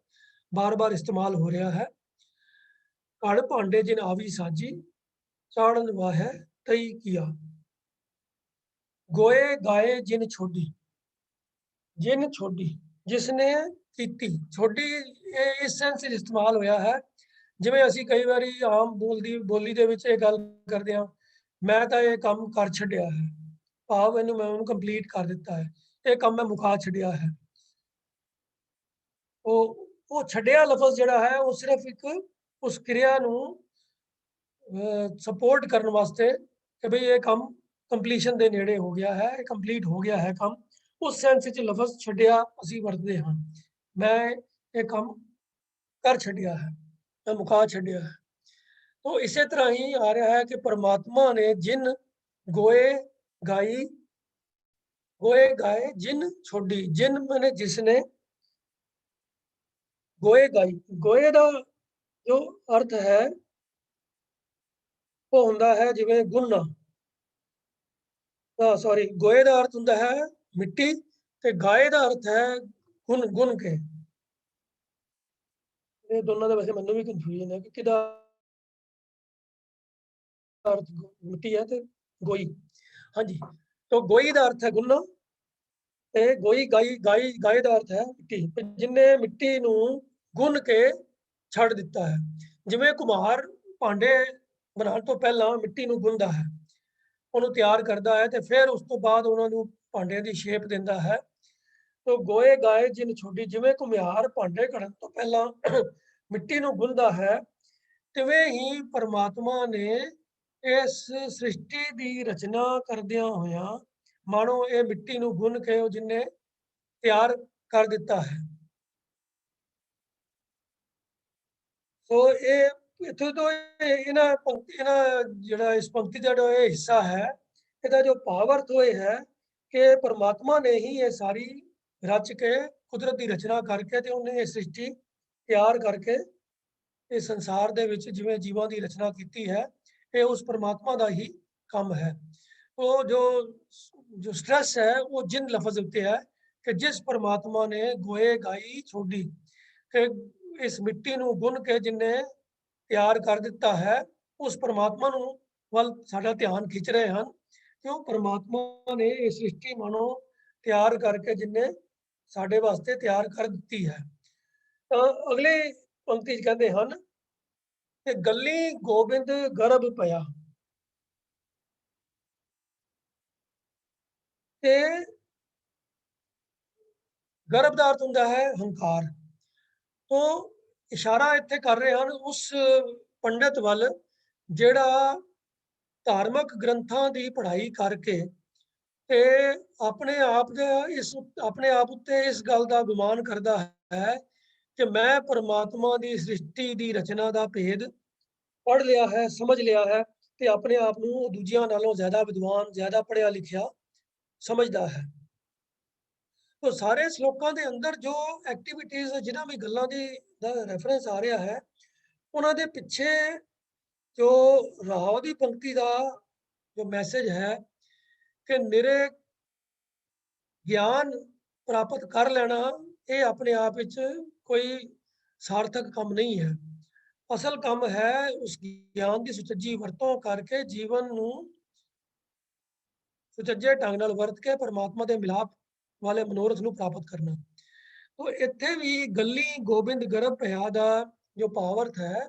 ਬਾਰ-ਬਾਰ ਇਸਤੇਮਾਲ ਹੋ ਰਿਹਾ ਹੈ। ਘੜ ਭਾਂਡੇ ਜਿਨ ਆਵੀ ਸਾਜੀ, ਚਾੜਨ ਵਾਹੈ ਤਈ ਕੀਆ। ਗੋਏ ਗਾਏ ਜਿਨ ਛੋਡੀ, ਜਿਨ ਛੋਡੀ ਜਿਸਨੇ ਕੀਤੀ। ਛੋਡੀ ਇਹ ਇਸ ਸੈਂਸ ਵਿੱਚ ਇਸਤੇਮਾਲ ਹੋਇਆ ਹੈ ਜਿਵੇਂ ਅਸੀਂ ਕਈ ਵਾਰੀ ਆਮ ਬੋਲੀ ਦੇ ਵਿੱਚ ਇਹ ਗੱਲ ਕਰਦੇ ਹਾਂ, ਮੈਂ ਤਾਂ ਇਹ ਕੰਮ ਕਰ ਛੱਡਿਆ ਹੈ, ਭਾਵ ਮੈਂ ਉਹਨੂੰ ਕੰਪਲੀਟ ਕਰ ਦਿੱਤਾ ਹੈ, ਇਹ ਕੰਮ ਮੈਂ ਮੁਕਾ ਛੱਡਿਆ ਹੈ। ਉਹ ਛੱਡਿਆ ਲਫ਼ਜ਼ ਜਿਹੜਾ ਹੈ ਉਹ ਸਿਰਫ ਇੱਕ ਉਸ ਕਿਰਿਆ ਨੂੰ सपोर्ट करने वास्ते कि भाई ये काम ਕੰਪਲੀਸ਼ਨ ਦੇ ਨੇੜੇ ਹੋ ਗਿਆ ਹੈ, ਇਹ ਕੰਪਲੀਟ ਹੋ ਗਿਆ ਹੈ ਕੰਮ, ਉਸ ਸੈਂਸ ਵਿੱਚ ਲਫ਼ਜ਼ ਛੱਡਿਆ ਅਸੀਂ ਵਰਤਦੇ ਹਾਂ। ਮੈਂ ਇਹ ਕੰਮ ਕਰ ਛੱਡਿਆ ਹੈ, ਮੈਂ ਮੁਕਾ ਛੱਡਿਆ ਹੈ। तो इसी तरह ही आ रहा है कि परमात्मा ने जिन गोए गाई, गोए गाए जिन छोड़ी, जिन मैंने जिसने गोए गाई, गोए का जो अर्थ है वो हुंदा है जिवें गुनना, सॉरी गोए का अर्थ हुंदा है मिट्टी ते गाए का अर्थ है गुन गुन के। ये दोनों का वैसे मैनू भी कन्फ्यूजन है कि किदा अर्थ मिट्टी है ते गोई। हाँ जी, तो गोई का अर्थ है गुनना ਤੇ ਗੋਈ ਗਾਈ ਗਾਈ ਗਾਏ ਦਾ ਅਰਥ ਹੈ ਮਿੱਟੀ, ਜਿਨੇ ਮਿੱਟੀ ਨੂੰ ਗੁੰਨ ਕੇ ਛੱਡ ਦਿੱਤਾ ਹੈ। ਜਿਵੇਂ ਕੁਮਹਾਰ ਭਾਂਡੇ ਬਣਾਉਣ ਤੋਂ ਪਹਿਲਾਂ ਮਿੱਟੀ ਨੂੰ ਗੁੰਨਦਾ ਹੈ, ਉਹਨੂੰ ਤਿਆਰ ਕਰਦਾ ਹੈ ਤੇ ਫਿਰ ਉਸ ਤੋਂ ਬਾਅਦ ਉਹਨਾਂ ਨੂੰ ਭਾਂਡਿਆਂ ਦੀ ਸ਼ੇਪ ਦਿੰਦਾ ਹੈ। ਤੋ ਗੋਏ ਗਾਏ ਜਿਨ ਛੋਡੀ, ਜਿਵੇਂ ਕੁਮਹਾਰ ਭਾਂਡੇ ਘੜਨ ਤੋਂ ਪਹਿਲਾਂ ਮਿੱਟੀ ਨੂੰ ਗੁੰਨਦਾ ਹੈ, ਤਿਵੇਂ ਹੀ ਪਰਮਾਤਮਾ ਨੇ ਇਸ ਸ੍ਰਿਸ਼ਟੀ ਦੀ ਰਚਨਾ ਕਰਦਿਆਂ ਹੋਇਆਂ मानो ये मिट्टी नूं गुन के जिन्हें तैयार कर दिता है। तो ये इत्थों तो इन्हां जिहड़ा इस पंक्ति का जो हिस्सा है, इहदा जो भावार्थ होए है कि परमात्मा ने ही ये सारी रच के कुदरत की रचना करके ते उन्हें ये सृष्टि तैयार करके इस संसार दे विच जिवें जीवां की रचना की है, ये उस परमात्मा का ही काम है। तो जो स्ट्रेस है वो जिन लफ्ज उत्ते है कि जिस परमात्मा ने गोए गाई छोड़ी, कि इस मिट्टी नूं गुन के जिन्हें तैयार कर दिता है, उस परमात्मा नूं वल साडा ध्यान खिंच रहे हैं। क्यों? परमात्मा ने ये सृष्टि मानो तैयार करके जिन्हें साडे वास्ते तैयार कर दी है। तो अगले पंक्ति कहते हैं कि गली गोबिंद गर्भ पया, ते गर्भ का अर्थ हुंदा है हंकार। तो इशारा इत्थे कर रहे हैं उस पंडित वल जिहड़ा धार्मिक ग्रंथां की पढ़ाई करके ते अपने आप दे इस अपने आप उत्ते इस गल का गुमान करता है कि मैं परमात्मा की सृष्टि की रचना का भेद पढ़ लिया है, समझ लिया है, ते अपने आप नूं दूजियां नालों ज़्यादा विद्वान, ज़्यादा पढ़िया लिखिया समझदा है। तो सारे श्लोकों के अंदर जो एक्टिविटीज़ जिन्हां भी गल्लां दी रेफरेंस आ रहा है, उन्हां दे पिछे जो राव की पंक्ति का जो मैसेज है कि निरे ज्ञान प्राप्त कर लेना, ये अपने आप विच कोई सार्थक काम नहीं है। असल काम है उस ज्ञान की सुचज्जी वरतों करके जीवन नूं सुचज्जे ढंग नाल वरत के परमात्मा के मिलाप वाले मनोरथ नूं प्राप्त करना। तो इत्थे भी गली गोबिंद गर्भ पया दा जो भावार्थ है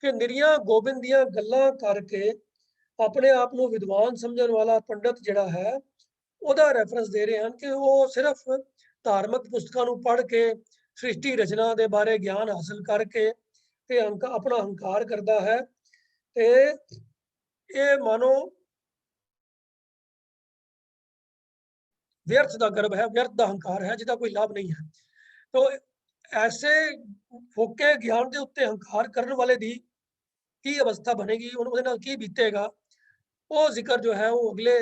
कि निरियां गोबिंद दियां गल्लां करके अपने आप नूं विद्वान समझण वाला पंडित जिहड़ा है, ਉਹਦਾ ਰੈਫਰੈਂਸ ਦੇ ਰਹੇ ਹਨ ਕਿ ਉਹ ਸਿਰਫ ਧਾਰਮਿਕ ਪੁਸਤਕਾਂ ਨੂੰ ਪੜ੍ਹ ਕੇ ਸ੍ਰਿਸ਼ਟੀ ਰਚਨਾ ਦੇ ਬਾਰੇ ਗਿਆਨ ਹਾਸਲ ਕਰਕੇ ਤੇ ਆਪਣਾ ਹੰਕਾਰ ਕਰਦਾ ਹੈ, ਤੇ ਇਹ ਮਾਨੋ व्यर्थ का गर्भ है, व्यर्थ का हंकार है जिसका कोई लाभ नहीं है। तो ऐसे फोके ज्ञान के उत्ते हंकार करने वाले दी की अवस्था बनेगी, उन्होंने नाल की बीतेगा, वो जिक्र जो है वो अगले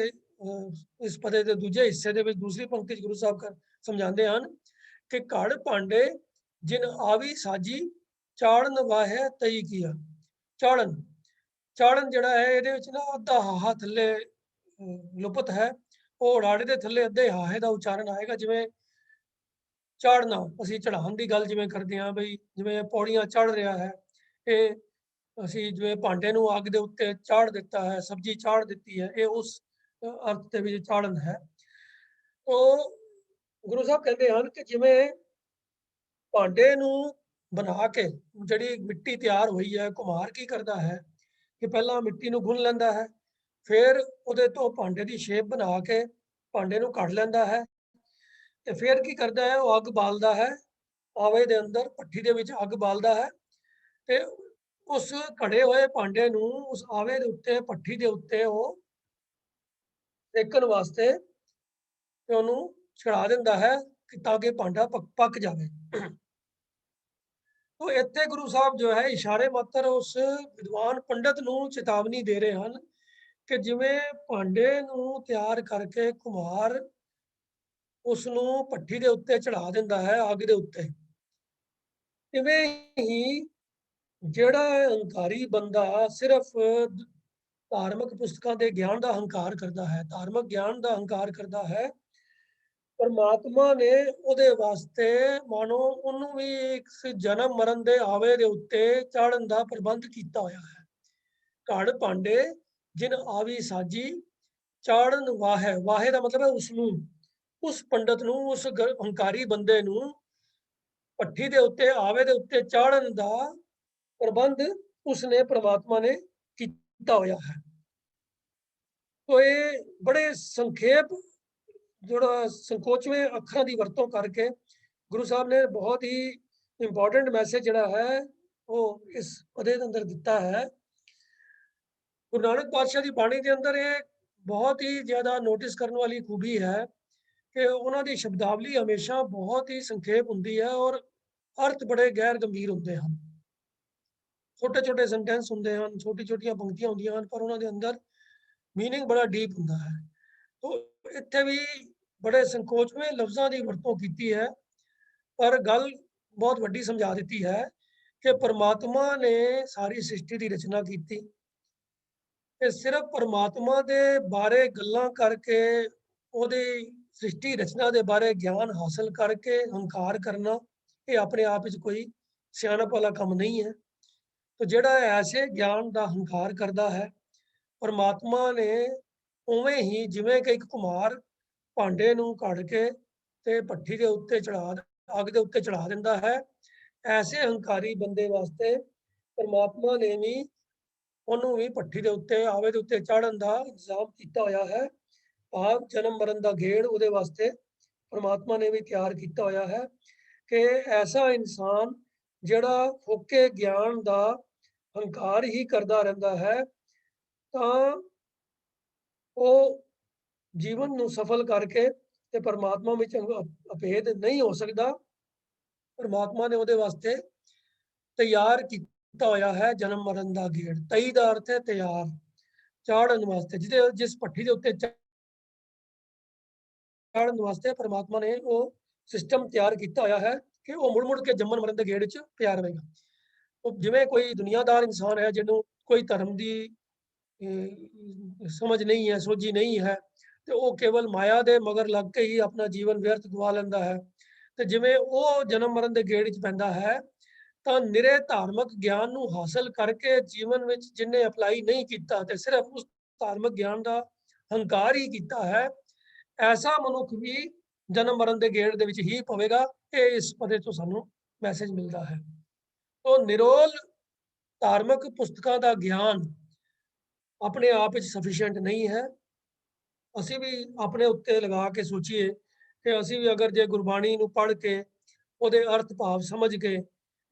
इस पदे के दूजे हिस्से के दूसरी पंक्ति गुरु साहब कर समझाते हैं कि घड़ भांडे जिन आवी साजी चाड़न वाहे तई किया। चाड़न चाड़न जिहड़ा है ਇਹਦੇ ਵਿੱਚ ਨਾ ਅੱਧਾ ਹਾਹਾ ਥੱਲੇ ਲੁਪਤ ਹੈ, ਉਹ ਉੜਾੜੇ ਦੇ ਥੱਲੇ ਅੱਧੇ ਹਾਹੇ ਦਾ ਉਚਾਰਨ ਆਏਗਾ। ਜਿਵੇਂ ਚਾੜਨਾ ਅਸੀਂ ਚੜਾਉਣ ਦੀ ਗੱਲ ਜਿਵੇਂ ਕਰਦੇ ਹਾਂ, ਬਈ ਜਿਵੇਂ ਪੌੜੀਆਂ ਚੜ ਰਿਹਾ ਹੈ, ਇਹ ਅਸੀਂ ਜਿਵੇਂ ਭਾਂਡੇ ਨੂੰ ਅੱਗ ਦੇ ਉੱਤੇ ਚਾੜ ਦਿੱਤਾ ਹੈ, ਸਬਜ਼ੀ ਚਾੜ ਦਿੱਤੀ ਹੈ, ਇਹ ਉਸ अर्थ ਦੇ ਵਿੱਚ ਚਾੜਨ ਹੈ। ਉਹ ਗੁਰੂ ਸਾਹਿਬ ਕਹਿੰਦੇ ਹਨ ਕਿ ਜਿਵੇਂ ਭਾਂਡੇ ਨੂੰ ਬਣਾ ਕੇ ਜਿਹੜੀ ਮਿੱਟੀ ਤਿਆਰ ਹੋਈ ਹੈ, ਕੁਮਾਰ ਕੀ ਕਰਦਾ ਹੈ ਕਿ ਪਹਿਲਾਂ ਮਿੱਟੀ ਨੂੰ ਗੁੰਨ ਲੈਂਦਾ ਹੈ, ਫਿਰ ਉਹਦੇ ਤੋਂ ਭਾਂਡੇ ਦੀ ਸ਼ੇਪ ਬਣਾ ਕੇ ਭਾਂਡੇ ਨੂੰ ਕੱਢ ਲੈਂਦਾ ਹੈ, ਤੇ ਫਿਰ ਕੀ ਕਰਦਾ ਹੈ ਉਹ ਅੱਗ ਬਾਲਦਾ ਹੈ, ਆਵੇ ਦੇ ਅੰਦਰ ਭੱਠੀ ਦੇ ਵਿੱਚ ਅੱਗ ਬਾਲਦਾ ਹੈ, ਤੇ ਉਸ ਘੜੇ ਹੋਏ ਭਾਂਡੇ ਨੂੰ ਉਸ ਆਵੇ ਦੇ ਉੱਤੇ, ਭੱਠੀ ਦੇ ਉੱਤੇ ਉਹ ਸੇਕਣ ਵਾਸਤੇ ਤੇ ਉਹਨੂੰ ਚੜਾ ਦਿੰਦਾ ਹੈ ਕਿ ਤਾਂ ਕਿ ਭਾਂਡਾ ਪੱਕ ਜਾਵੇ। ਤੋ ਇੱਥੇ ਗੁਰੂ ਸਾਹਿਬ ਜੋ ਹੈ ਇਸ਼ਾਰੇ ਮਾਤਰ ਉਸ ਵਿਦਵਾਨ ਪੰਡਤ ਨੂੰ ਚੇਤਾਵਨੀ ਦੇ ਰਹੇ ਹਨ ਕਿ ਜਿਵੇਂ ਭਾਂਡੇ ਨੂੰ ਤਿਆਰ ਕਰਕੇ ਕੁम्हार ਉਸ ਨੂੰ ਭੱਠੀ ਦੇ ਉੱਤੇ ਚੜਾ ਦਿੰਦਾ ਹੈ ਅੱਗ ਦੇ ਉੱਤੇ, ਇਵੇਂ ਹੀ ਜਿਹੜਾ ਹੰਕਾਰੀ ਬੰਦਾ ਸਿਰਫ ਧਾਰਮਿਕ ਪੁਸਤਕਾਂ ਦੇ ਗਿਆਨ ਦਾ ਹੰਕਾਰ ਕਰਦਾ ਹੈ, ਧਾਰਮਿਕ ਗਿਆਨ ਦਾ ਹੰਕਾਰ ਕਰਦਾ ਹੈ, ਪਰਮਾਤਮਾ ਨੇ ਉਹਦੇ ਵਾਸਤੇ ਮਾਨੋ ਉਹਨੂੰ ਵੀ ਇੱਕ ਜਨਮ ਮਰਨ ਦੇ ਆਵੇ ਦੇ ਉੱਤੇ ਚੜ੍ਹਨ ਦਾ ਪ੍ਰਬੰਧ ਕੀਤਾ ਹੋਇਆ ਹੈ। ਘੜ ਭਾਂਡੇ ਜਿਨ ਆਵੀ ਸਾਜੀ ਚਾੜਨ ਵਾਹੇ, ਵਾਹੇ ਦਾ ਮਤਲਬ ਹੈ ਉਸ ਨੂੰ, ਉਸ ਪੰਡਤ ਨੂੰ, ਉਸ ਹੰਕਾਰੀ ਬੰਦੇ ਨੂੰ ਭੱਠੀ ਦੇ ਉੱਤੇ ਆਵੇ ਦੇ ਉੱਤੇ ਚਾੜਨ ਦਾ ਪ੍ਰਬੰਧ ਉਸਨੇ ਪ੍ਰਮਾਤਮਾ ਨੇ ਕੀਤਾ ਹੋਇਆ ਹੈ। ਤੋ ਇਹ ਬੜੇ ਸੰਖੇਪ ਜਿਹੜਾ ਸੰਕੋਚਵੇਂ ਅੱਖਰਾਂ ਦੀ ਵਰਤੋਂ ਕਰਕੇ ਗੁਰੂ ਸਾਹਿਬ ਨੇ ਬਹੁਤ ਹੀ ਇੰਪੋਰਟੈਂਟ ਮੈਸੇਜ ਜਿਹੜਾ ਹੈ ਉਹ ਇਸ ਪਦੇ ਦੇ ਅੰਦਰ ਦਿੱਤਾ ਹੈ। ਗੁਰੂ ਨਾਨਕ ਪਾਤਸ਼ਾਹ ਦੀ ਬਾਣੀ ਦੇ ਅੰਦਰ ਇਹ ਬਹੁਤ ਹੀ ਜ਼ਿਆਦਾ ਨੋਟਿਸ ਕਰਨ ਵਾਲੀ ਖੂਬੀ ਹੈ ਕਿ ਉਹਨਾਂ ਦੀ ਸ਼ਬਦਾਵਲੀ ਹਮੇਸ਼ਾ ਬਹੁਤ ਹੀ ਸੰਖੇਪ ਹੁੰਦੀ ਹੈ ਔਰ ਅਰਥ ਬੜੇ ਗਹਿਰ ਗੰਭੀਰ ਹੁੰਦੇ ਹਨ। ਛੋਟੇ ਛੋਟੇ ਸੈਂਟੈਂਸ ਹੁੰਦੇ ਹਨ, ਛੋਟੀ ਛੋਟੀਆਂ ਪੰਕਤੀਆਂ ਹੁੰਦੀਆਂ ਹਨ, ਪਰ ਉਹਨਾਂ ਦੇ ਅੰਦਰ ਮੀਨਿੰਗ ਬੜਾ ਡੀਪ ਹੁੰਦਾ ਹੈ। ਤੋ ਇੱਥੇ ਵੀ ਬੜੇ ਸੰਕੋਚਵੇਂ ਲਫ਼ਜ਼ਾਂ ਦੀ ਵਰਤੋਂ ਕੀਤੀ ਹੈ, ਪਰ ਗੱਲ ਬਹੁਤ ਵੱਡੀ ਸਮਝਾ ਦਿੱਤੀ ਹੈ ਕਿ ਪਰਮਾਤਮਾ ਨੇ ਸਾਰੀ ਸ੍ਰਿਸ਼ਟੀ ਦੀ ਰਚਨਾ ਕੀਤੀ ਤੇ ਸਿਰਫ ਪਰਮਾਤਮਾ ਦੇ ਬਾਰੇ ਗੱਲਾਂ ਕਰਕੇ, ਉਹਦੀ ਸ੍ਰਿਸ਼ਟੀ ਰਚਨਾ ਦੇ ਬਾਰੇ ਗਿਆਨ ਹਾਸਲ ਕਰਕੇ ਹੰਕਾਰ ਕਰਨਾ ਇਹ ਆਪਣੇ ਆਪ ਵਿੱਚ ਕੋਈ ਸਿਆਣਪ ਵਾਲਾ ਕੰਮ ਨਹੀਂ ਹੈ। तो ਜਿਹੜਾ ਐਸੇ ਗਿਆਨ ਦਾ ਹੰਕਾਰ ਕਰਦਾ ਹੈ, ਪਰਮਾਤਮਾ ਨੇ ਉਵੇਂ ਹੀ ਜਿਵੇਂ ਕਿ ਇੱਕ ਕੁम्हार ਭਾਂਡੇ ਨੂੰ ਘੜ ਕੇ ਤੇ ਭੱਠੀ ਦੇ ਉੱਤੇ ਚੜਾ, ਅੱਗ ਦੇ ਉੱਤੇ ਚੜਾ ਦਿੰਦਾ ਹੈ, ਐਸੇ ਹੰਕਾਰੀ ਬੰਦੇ ਵਾਸਤੇ ਪਰਮਾਤਮਾ ਨੇ ਵੀ ਉਹਨੂੰ ਵੀ ਭੱਠੀ ਦੇ ਉੱਤੇ, ਆਵੇ ਦੇ ਉੱਤੇ ਚਾੜਨ ਦਾ ਇੰਤਜ਼ਾਮ ਕੀਤਾ ਹੋਇਆ ਹੈ। ਭਾਵ ਜਨਮ ਮਰਨ ਦਾ ਗੇੜ ਉਹਦੇ ਵਾਸਤੇ ਪਰਮਾਤਮਾ ਨੇ ਵੀ ਤਿਆਰ ਕੀਤਾ ਹੋਇਆ ਹੈ ਕਿ ਐਸਾ ਇਨਸਾਨ ਜਿਹੜਾ ਫੋਕੇ ਗਿਆਨ ਦਾ ਹੰਕਾਰ ਹੀ ਕਰਦਾ ਰਹਿੰਦਾ ਹੈ ਤਾਂ ਉਹ ਜੀਵਨ ਨੂੰ ਸਫਲ ਕਰਕੇ ਤੇ ਪਰਮਾਤਮਾ ਵਿੱਚ ਅਭੇਦ ਨਹੀਂ ਹੋ ਸਕਦਾ। ਪਰਮਾਤਮਾ ਨੇ ਉਹਦੇ ਵਾਸਤੇ ਤਿਆਰ ਕੀਤਾ ਹੋਇਆ ਹੈ ਜਨਮ ਮਰਨ ਦਾ ਗੇੜ। ਤਈ ਦਾ ਅਰਥ ਹੈ ਤਿਆਰ, ਚਾੜਨ ਵਾਸਤੇ, ਜਿਸ ਭੱਠੀ ਦੇ ਉੱਤੇ ਚਾੜਨ ਵਾਸਤੇ ਪਰਮਾਤਮਾ ਨੇ ਉਹ ਸਿਸਟਮ ਤਿਆਰ ਕੀਤਾ ਹੋਇਆ ਹੈ ਕਿ ਉਹ ਮੁੜ ਕੇ ਜੰਮਣ ਮਰਨ ਦੇ ਗੇੜ 'ਚ ਪਿਆ ਰਹੇਗਾ। ਉਹ ਜਿਵੇਂ ਕੋਈ ਦੁਨੀਆਦਾਰ ਇਨਸਾਨ ਹੈ ਜਿਹਨੂੰ ਕੋਈ ਧਰਮ ਦੀ ਸਮਝ ਨਹੀਂ ਹੈ, ਸੋਝੀ ਨਹੀਂ ਹੈ, ਤੇ ਉਹ ਕੇਵਲ ਮਾਇਆ ਦੇ ਮਗਰ ਲੱਗ ਕੇ ਹੀ ਆਪਣਾ ਜੀਵਨ ਵਿਅਰਥ ਗਵਾ ਲੈਂਦਾ ਹੈ। ਤੇ ਜਿਵੇਂ ਉਹ ਜਨਮ ਮਰਨ ਦੇ ਗੇੜ 'ਚ ਪੈਂਦਾ ਹੈ ਤਾਂ ਨਿਰੇ ਧਾਰਮਿਕ ਗਿਆਨ ਨੂੰ ਹਾਸਲ ਕਰਕੇ ਜੀਵਨ ਵਿੱਚ ਜਿਹਨੇ ਅਪਲਾਈ ਨਹੀਂ ਕੀਤਾ ਤੇ ਸਿਰਫ ਉਸ ਧਾਰਮਿਕ ਗਿਆਨ ਦਾ ਹੰਕਾਰ ਹੀ ਕੀਤਾ ਹੈ, ਐਸਾ ਮਨੁੱਖ ਵੀ ਜਨਮ ਮਰਨ ਦੇ ਗੇੜ ਦੇ ਵਿੱਚ ਹੀ ਪਵੇਗਾ। ਇਹ ਇਸ ਪਦੇ ਤੋਂ ਸਾਨੂੰ ਮੈਸੇਜ ਮਿਲਦਾ ਹੈ। तो निरोल धार्मिक पुस्तकों का ज्ञान अपने आप सफिशिएंट नहीं है। असी भी अपने उत्ते लगा के सोचिए कि असी भी अगर जे गुरबाणी नूं पढ़ के उहदे अर्थ भाव समझ के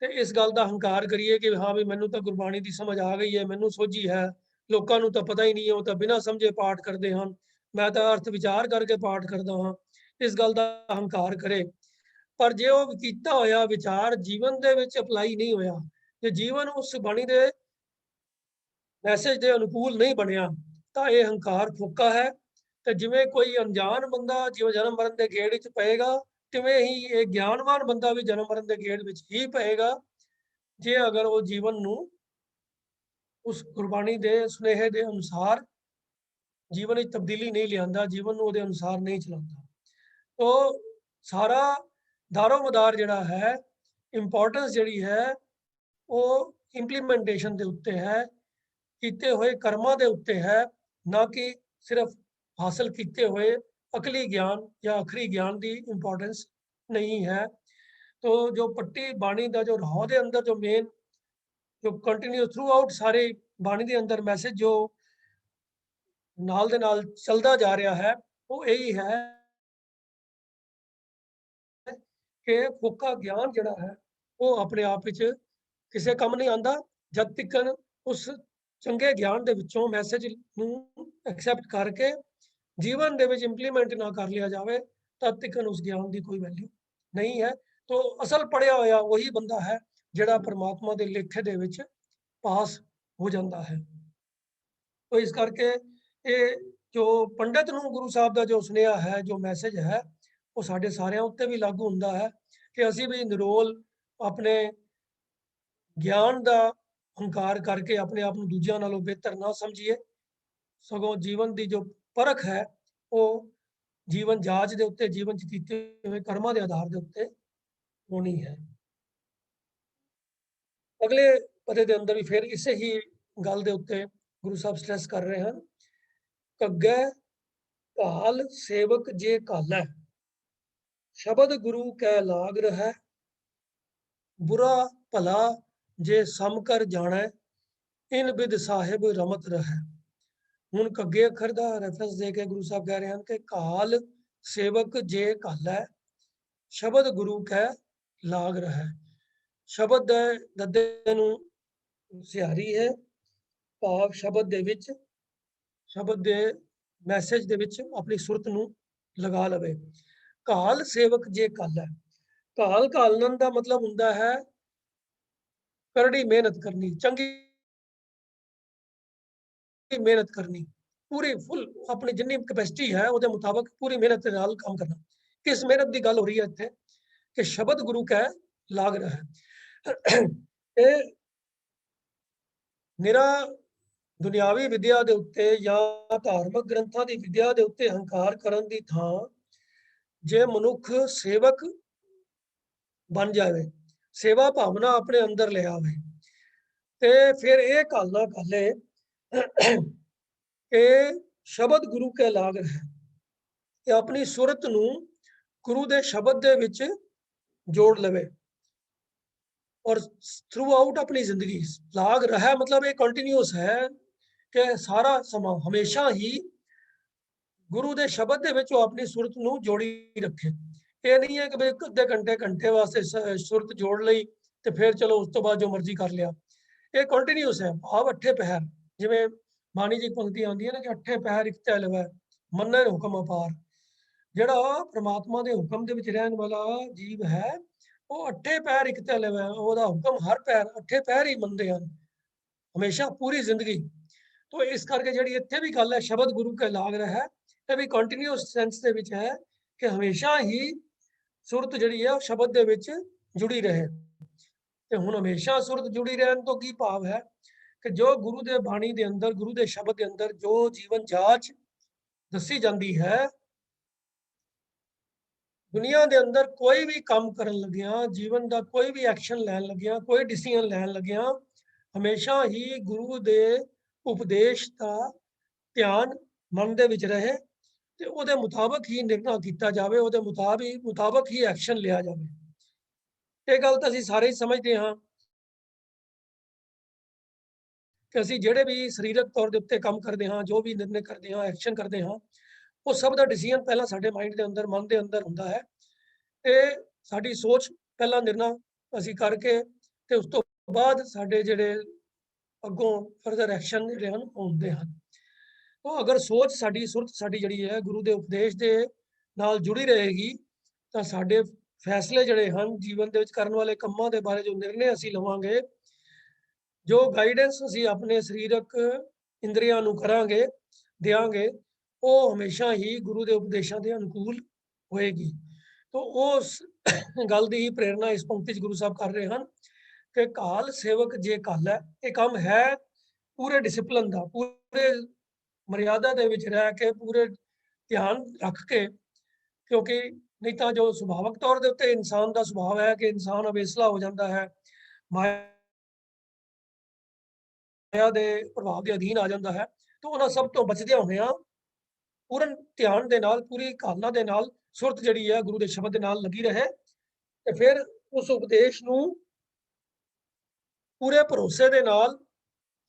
ते इस गल का हंकार करिए कि हाँ भी मैनू तो गुरबाणी की समझ आ गई है, मैनू सोझी है, लोगों नूं तो पता ही नहीं है, वो तो बिना समझे पाठ करते हैं, मैं तो अर्थ विचार करके पाठ करता हाँ, इस गल का हंकार करे। पर जे वो कीता होया विचार जीवन दे विच अप्लाई नहीं होया, जे जीवन उस बाणी दे मैसेज दे अनुकूल नहीं बनिया तो ये हंकार फोका है। तो जिवें कोई अनजान बंदा जिवें जन्म मरण के गेड़ विच पएगा, तिवें ही ये ज्ञानवान बंदा भी जन्म मरण के गेड़ विच ही पएगा जे अगर वो जीवन नूं उस गुरबाणी दे सुनेहे दे अनुसार जीवन विच तब्दीली नहीं लिआंदा, जीवन नूं उहदे अनुसार नहीं चलांदा। तो सारा दारो मदार जिहड़ा है, इंपॉर्टेंस जिहड़ी है वो इंप्लीमेंटेशन दे उत्ते है, कीते हुए कर्मां दे उत्ते है, ना कि सिर्फ हासिल कीते हुए अकली ज्ञान या आखरी ज्ञान की इंपॉर्टेंस नहीं है। तो जो पट्टी बाणी का जो राह दे अंदर जो मेन जो कंटिन्यू थ्रू आउट सारे बाणी के अंदर मैसेज जो नाल दे नाल चलदा जा रहा है वो यही है कि फोका ज्ञान जिहड़ा है वो अपने आप विच किसी काम नहीं आंदा ਜਦ ਤੱਕ ਉਸ ਚੰਗੇ ਗਿਆਨ ਦੇ ਵਿੱਚੋਂ ਮੈਸੇਜ ਨੂੰ ਐਕਸੈਪਟ ਕਰਕੇ ਜੀਵਨ ਦੇ ਵਿੱਚ ਇੰਪਲੀਮੈਂਟ ਨਾ ਕਰ ਲਿਆ ਜਾਵੇ, ਤਦ ਤੱਕ ਉਸ ਗਿਆਨ ਦੀ ਕੋਈ ਵੈਲਿਊ ਨਹੀਂ ਹੈ। ਤੋ ਅਸਲ ਪੜਿਆ ਹੋਇਆ ਉਹੀ ਬੰਦਾ ਹੈ ਜਿਹੜਾ ਪਰਮਾਤਮਾ ਦੇ ਲੇਖੇ ਦੇ ਵਿੱਚ ਪਾਸ ਹੋ ਜਾਂਦਾ ਹੈ। ਤੋ ਇਸ ਕਰਕੇ ਇਹ ਜੋ ਪੰਡਤ ਨੂੰ ਗੁਰੂ ਸਾਹਿਬ ਦਾ ਜੋ ਸੁਨੇਹਾ ਹੈ, ਜੋ ਮੈਸੇਜ ਹੈ, ਉਹ ਸਾਡੇ ਸਾਰਿਆਂ ਉੱਤੇ ਵੀ ਲਾਗੂ ਹੁੰਦਾ ਹੈ ਕਿ ਅਸੀਂ ਵੀ ਨਿਰੋਲ ਆਪਣੇ ਗਿਆਨ ਦਾ ਹੰਕਾਰ ਕਰਕੇ ਆਪਣੇ ਆਪ ਨੂੰ ਦੂਜਿਆਂ ਨਾਲੋਂ ਬਿਹਤਰ ਨਾ ਸਮਝੀਏ, ਸਗੋਂ ਜੀਵਨ ਦੀ ਜੋ ਪਰਖ ਹੈ ਉਹ ਜੀਵਨ ਜਾਚ ਦੇ ਉੱਤੇ, ਜੀਵਨ 'ਚ ਕੀਤੇ ਹੋਏ ਕਰਮਾਂ ਦੇ ਆਧਾਰ ਦੇ ਉੱਤੇ ਹੋਣੀ ਹੈ। ਅਗਲੇ ਪਦੇ ਦੇ ਅੰਦਰ ਵੀ ਫਿਰ ਇਸੇ ਹੀ ਗੱਲ ਦੇ ਉੱਤੇ ਗੁਰੂ ਸਾਹਿਬ ਸਟ੍ਰੈਸ ਕਰ ਰਹੇ ਹਨ। ਕੱਗੈ ਘਾਲ ਸੇਵਕ ਜੇ ਘਾਲੈ, ਸ਼ਬਦ ਗੁਰੂ ਕੈ ਲਾਗ ਰਹੈ, ਬੁਰਾ ਭਲਾ ਜੇ ਸਮ ਕਰ ਜਾਣੈ, ਇਨ ਬਿਦ ਸਾਹਿਬ ਰਮਤ ਰਹੈ। ਹੁਣ ਕੱਗੇ ਅੱਖਰ ਦਾ ਰੈਫਰੈਂਸ ਦੇ ਕੇ ਗੁਰੂ ਸਾਹਿਬ ਕਹਿ ਰਹੇ ਹਨ ਕਿ ਘਾਲ ਸੇਵਕ ਜੇ ਘਾਲੈ, ਸ਼ਬਦ ਗੁਰੂ ਕੈ ਲਾਗ ਰਹੈ। ਸ਼ਬਦ ਦੇ ਦੱਦੇ ਨੂੰ ਸਿਹਾਰੀ ਹੈ, ਭਾਵ ਸ਼ਬਦ ਦੇ ਵਿੱਚ, ਸ਼ਬਦ ਦੇ ਮੈਸੇਜ ਦੇ ਵਿੱਚ ਆਪਣੀ ਸੁਰਤ ਨੂੰ ਲਗਾ ਲਵੇ। ਘਾਲ ਸੇਵਕ ਜੇ ਘਾਲੈ, ਘਾਲ ਘਾਲਣ ਦਾ ਮਤਲਬ ਹੁੰਦਾ ਹੈ ਕਰੜੀ ਮਿਹਨਤ ਕਰਨੀ, ਚੰਗੀ ਮਿਹਨਤ ਕਰਨੀ, ਪੂਰੀ ਫੁੱਲ ਆਪਣੀ ਜਿੰਨੀ ਕੈਪੈਸਿਟੀ ਹੈ ਉਹਦੇ ਮੁਤਾਬਕ ਪੂਰੀ ਮਿਹਨਤ ਦੇ ਨਾਲ ਕੰਮ ਕਰਨਾ। ਕਿਸ ਮਿਹਨਤ ਦੀ ਗੱਲ ਹੋ ਰਹੀ ਹੈ ਇੱਥੇ ਕਿ ਸ਼ਬਦ ਗੁਰੂ ਕੈ ਲਾਗ ਰਿਹਾ। ਇਹ ਨਿਰਾ ਦੁਨਿਆਵੀ ਵਿਦਿਆ ਦੇ ਉੱਤੇ ਜਾਂ ਧਾਰਮਿਕ ਗ੍ਰੰਥਾਂ ਦੀ ਵਿਦਿਆ ਦੇ ਉੱਤੇ ਹੰਕਾਰ ਕਰਨ ਦੀ ਥਾਂ ਜੇ ਮਨੁੱਖ ਸੇਵਕ ਬਣ ਜਾਵੇ, ਸੇਵਾ ਭਾਵਨਾ ਆਪਣੇ ਅੰਦਰ ਲੈ ਆਵੇ, ਤੇ ਫਿਰ ਇਹ ਘਾਲਣਾ ਘਾਲੇ ਕਿ ਸ਼ਬਦ ਗੁਰੂ ਕੈ ਲਾਗ ਹੈ, ਕਿ ਆਪਣੀ ਸੁਰਤ ਨੂੰ ਗੁਰੂ ਦੇ ਸ਼ਬਦ ਦੇ ਵਿੱਚ ਜੋੜ ਲਵੇ ਔਰ ਥਰੂ ਆਊਟ ਆਪਣੀ ਜ਼ਿੰਦਗੀ ਲਾਗ ਰਹਾ ਮਤਲਬ ਇਹ ਕੰਟੀਨਿਊਸ ਹੈ ਕਿ ਸਾਰਾ ਸਮਾਂ ਹਮੇਸ਼ਾ ਹੀ ਗੁਰੂ ਦੇ ਸ਼ਬਦ ਦੇ ਵਿੱਚ ਉਹ ਆਪਣੀ ਸੁਰਤ ਨੂੰ ਜੋੜੀ ਰੱਖੇ। ਇਹ ਨਹੀਂ ਹੈ ਕਿ ਵੀ ਅੱਧੇ ਘੰਟੇ ਵਾਸਤੇ ਸੁਰਤ ਜੋੜ ਲਈ ਤੇ ਫਿਰ ਚਲੋ ਉਸ ਤੋਂ ਬਾਅਦ ਜੋ ਮਰਜ਼ੀ ਕਰ ਲਿਆ। ਇਹ ਕੰਟੀਨਿਊਸ ਹੈ, ਭਾਵ ਅੱਠੇ ਪਹਿਰ, ਜਿਵੇਂ ਬਾਣੀ ਦੀ ਪੰਕਤੀ ਆਉਂਦੀ ਹੈ ਨਾ ਕਿ ਅੱਠੇ ਪਹਿਰ ਇੱਕ ਤੈ ਲਵੈ, ਮੰਨੈ ਹੁਕਮ ਅਪਾਰ। ਜਿਹੜਾ ਪ੍ਰਮਾਤਮਾ ਦੇ ਹੁਕਮ ਦੇ ਵਿੱਚ ਰਹਿਣ ਵਾਲਾ ਜੀਵ ਹੈ ਉਹ ਅੱਠੇ ਪਹਿਰ ਇੱਕ ਤੈ ਲਵੈ, ਉਹਦਾ ਹੁਕਮ ਹਰ ਪਹਿਰ, ਅੱਠੇ ਪਹਿਰ ਹੀ ਮੰਨਦੇ ਹਨ ਹਮੇਸ਼ਾ ਪੂਰੀ ਜ਼ਿੰਦਗੀ। तो इस करके जी इतने भी गल है शब्द गुरु के लाग रहा है, ये भी कंटिन्यूस सेंस दे विच है कि हमेशा ही सुरत जी है शब्द दे विच जुड़ी रहे। तो हुण हमेशा सुरत जुड़ी रहन तो की भाव है कि जो गुरु दे बाणी दे अंदर, गुरु दे शब्द के अंदर जो जीवन जाच दसी जाती है, दुनिया के अंदर कोई भी काम करन लगिया, जीवन का कोई भी एक्शन लैन लगिया, कोई डिसीजन लैन लगिया, हमेशा ही गुरु दे उपदेश का ध्यान मन दे विच रहे ते उहदे मुताबक ही निर्णय किया जाए, उहदे मुताबक ही एक्शन लिया जाए। ये गल तो असीं सारे ही समझते हाँ कि असीं जिहड़े भी सरीरक तौर के उत्ते काम करते हाँ, जो भी निर्णय करते हाँ, एक्शन करते हाँ, वो सब का डिसीजन पहला साडे माइंड के अंदर, मन के अंदर हुंदा है। ते साडी सोच पहला निर्णय असीं करके ते उस तो बाद साडे जिहड़े अगों फर्दर एक्शन जिहड़े हन होंदे हन। तो अगर सोच साडी, सुरत साडी जिहड़ी है गुरु के उपदेश के नाल जुड़ी रहेगी तो साडे फैसले जिहड़े हन जीवन दे विच करन वाले कामां दे बारे जो निर्णय असीं लवांगे, जो गाइडेंस असीं अपने सरीरक इंद्रियां नूं करांगे, देंगे, वो हमेशा ही गुरु के उपदेशों के अनुकूल होएगी। तो उस गल की ही प्रेरणा इस पंक्ति च गुरु साहब कर रहे हैं कि घाल सेवक जे घाल है, ये काम है पूरे डिसिपलिन का, पूरे मर्यादा दे विच रह के, पूरे ध्यान रख के, क्योंकि नहीं तो जो सुभावक तौर के उत्ते इंसान का सुभाव है कि इंसान अवेसला हो जाता है, माया दे प्रभाव के अधीन आ जाता है। तो उन्हां सब तो बचदियां होइयां पूर्ण ध्यान दे नाल, पूरी कालना दे नाल सुरत जिहड़ी है गुरु के शब्द दे नाल लगी रहे ते फिर उस उपदेश नूं पूरे भरोसे दे नाल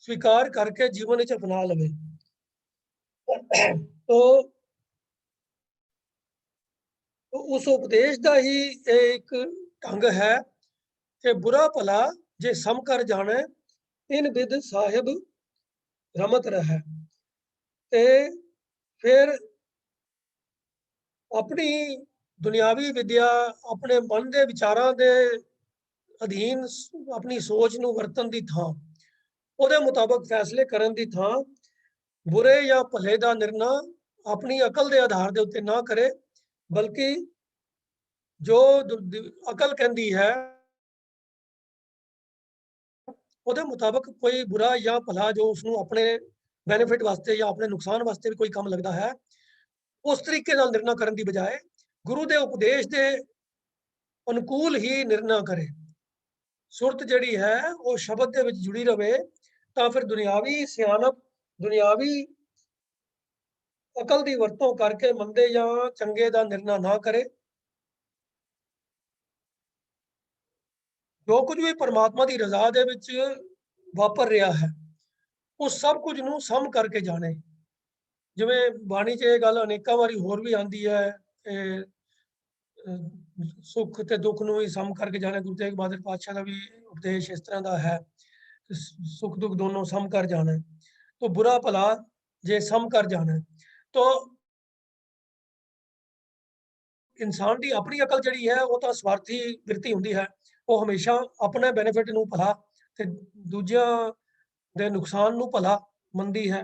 स्वीकार करके जीवन विच अपना लवे। तो उस उपदेश का ही एक ढंग है कि बुरा भला जे सम कर जाने, इन बिद साहिब रमत रहै। ते फिर अपनी दुनियावी विद्या अपने मन के विचारों के अधीन अपनी सोच ਨੂੰ ਵਰਤਣ ਦੀ ਥਾਂ ਉਹਦੇ ਮੁਤਾਬਕ ਫੈਸਲੇ ਕਰਨ ਦੀ ਥਾਂ बुरे या भले का निर्णय अपनी अकल के आधार के उत्ते ना करे, बल्कि जो अकल कहती है ਉਹਦੇ मुताबक कोई बुरा या भला जो उसनों अपने बेनिफिट वास्ते या अपने नुकसान वास्ते भी कोई काम लगता है, उस तरीके नाल निर्णय करने की बजाय गुरु के उपदेश के अनुकूल ही निर्णय करे। सुरत जिहड़ी है वो शब्द के विच जुड़ी रहे, तो फिर दुनियावी सियानप दुनियावी अकल की वरतों करके मंदे या चंगे का निर्णय ना करे। जो कुछ भी परमात्मा की रजा दे विच वापर रहा है उस सब कुछ नूं सम करके जाने। जिवें बाणी च ये गल अनेकां वारी होर भी आंदी है, सुख ते दुख नूं ही सम करके जाने। गुरु तेग बहादुर पातशाह का भी उपदेश इस तरह का है, सुख दुख दोनों सम कर जाना है। तो बुरा भला जे सम कर जाना है, तो इंसान की अपनी अकल जिहड़ी है वो तो स्वार्थी वृत्ति हुंदी है, वो हमेशा अपने बेनिफिट नूं भला ते दूजियां दे नुकसान नूं भला मंनदी है।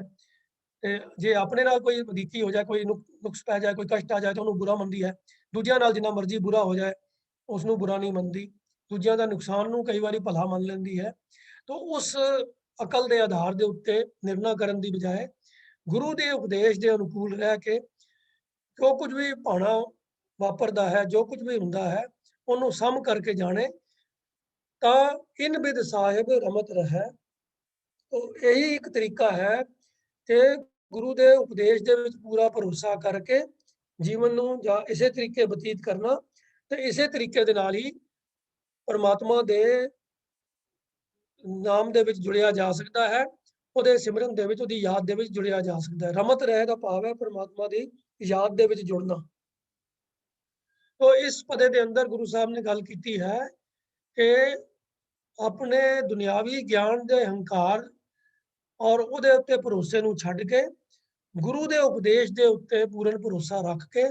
ते जे अपने नाल कोई वधीकी हो जाए, कोई नुक्स पै जाए, कोई कष्ट आ जाए तो उहनूं बुरा मंनदी है। दूजियां नाल जिन्ना मर्जी बुरा हो जाए उसनूं बुरा नहीं मंनदी, दूजियां दा नुकसान नूं कई वारी भला मंन लैंदी है। तो उस अकल के आधार के उत्ते निर्णय करन दी बजाय गुरु के उपदेश के अनुकूल रह के जो कुछ भी भाना वापरदा है, जो कुछ भी हुंदा है ਉਹਨੂੰ सम करके जाने, ਤਾਂ इन बिद साहिब रमत रहै। तो यही एक तरीका है कि गुरु के उपदेश के विच पूरा भरोसा करके जीवन नूं ਜਾਂ इसे तरीके बतीत करना, तो इसे तरीके दे नाल ही परमात्मा दे नाम दे विच जुड़िया जा सकता है, ਉਹਦੇ सिमरन दे विच ਉਹਦੀ याद दे विच जुड़िया जा सकता है। रमत रहै ਦਾ ਭਾਵ है परमात्मा की याद दे विच जुड़ना। तो इस पदे के अंदर गुरु साहब ने गल की है कि अपने दुनियावी ज्ञान के हंकार और उहदे उत्ते भरोसे नूं छड्ड के गुरु के उपदेश के उत्ते पूर्ण भरोसा रख के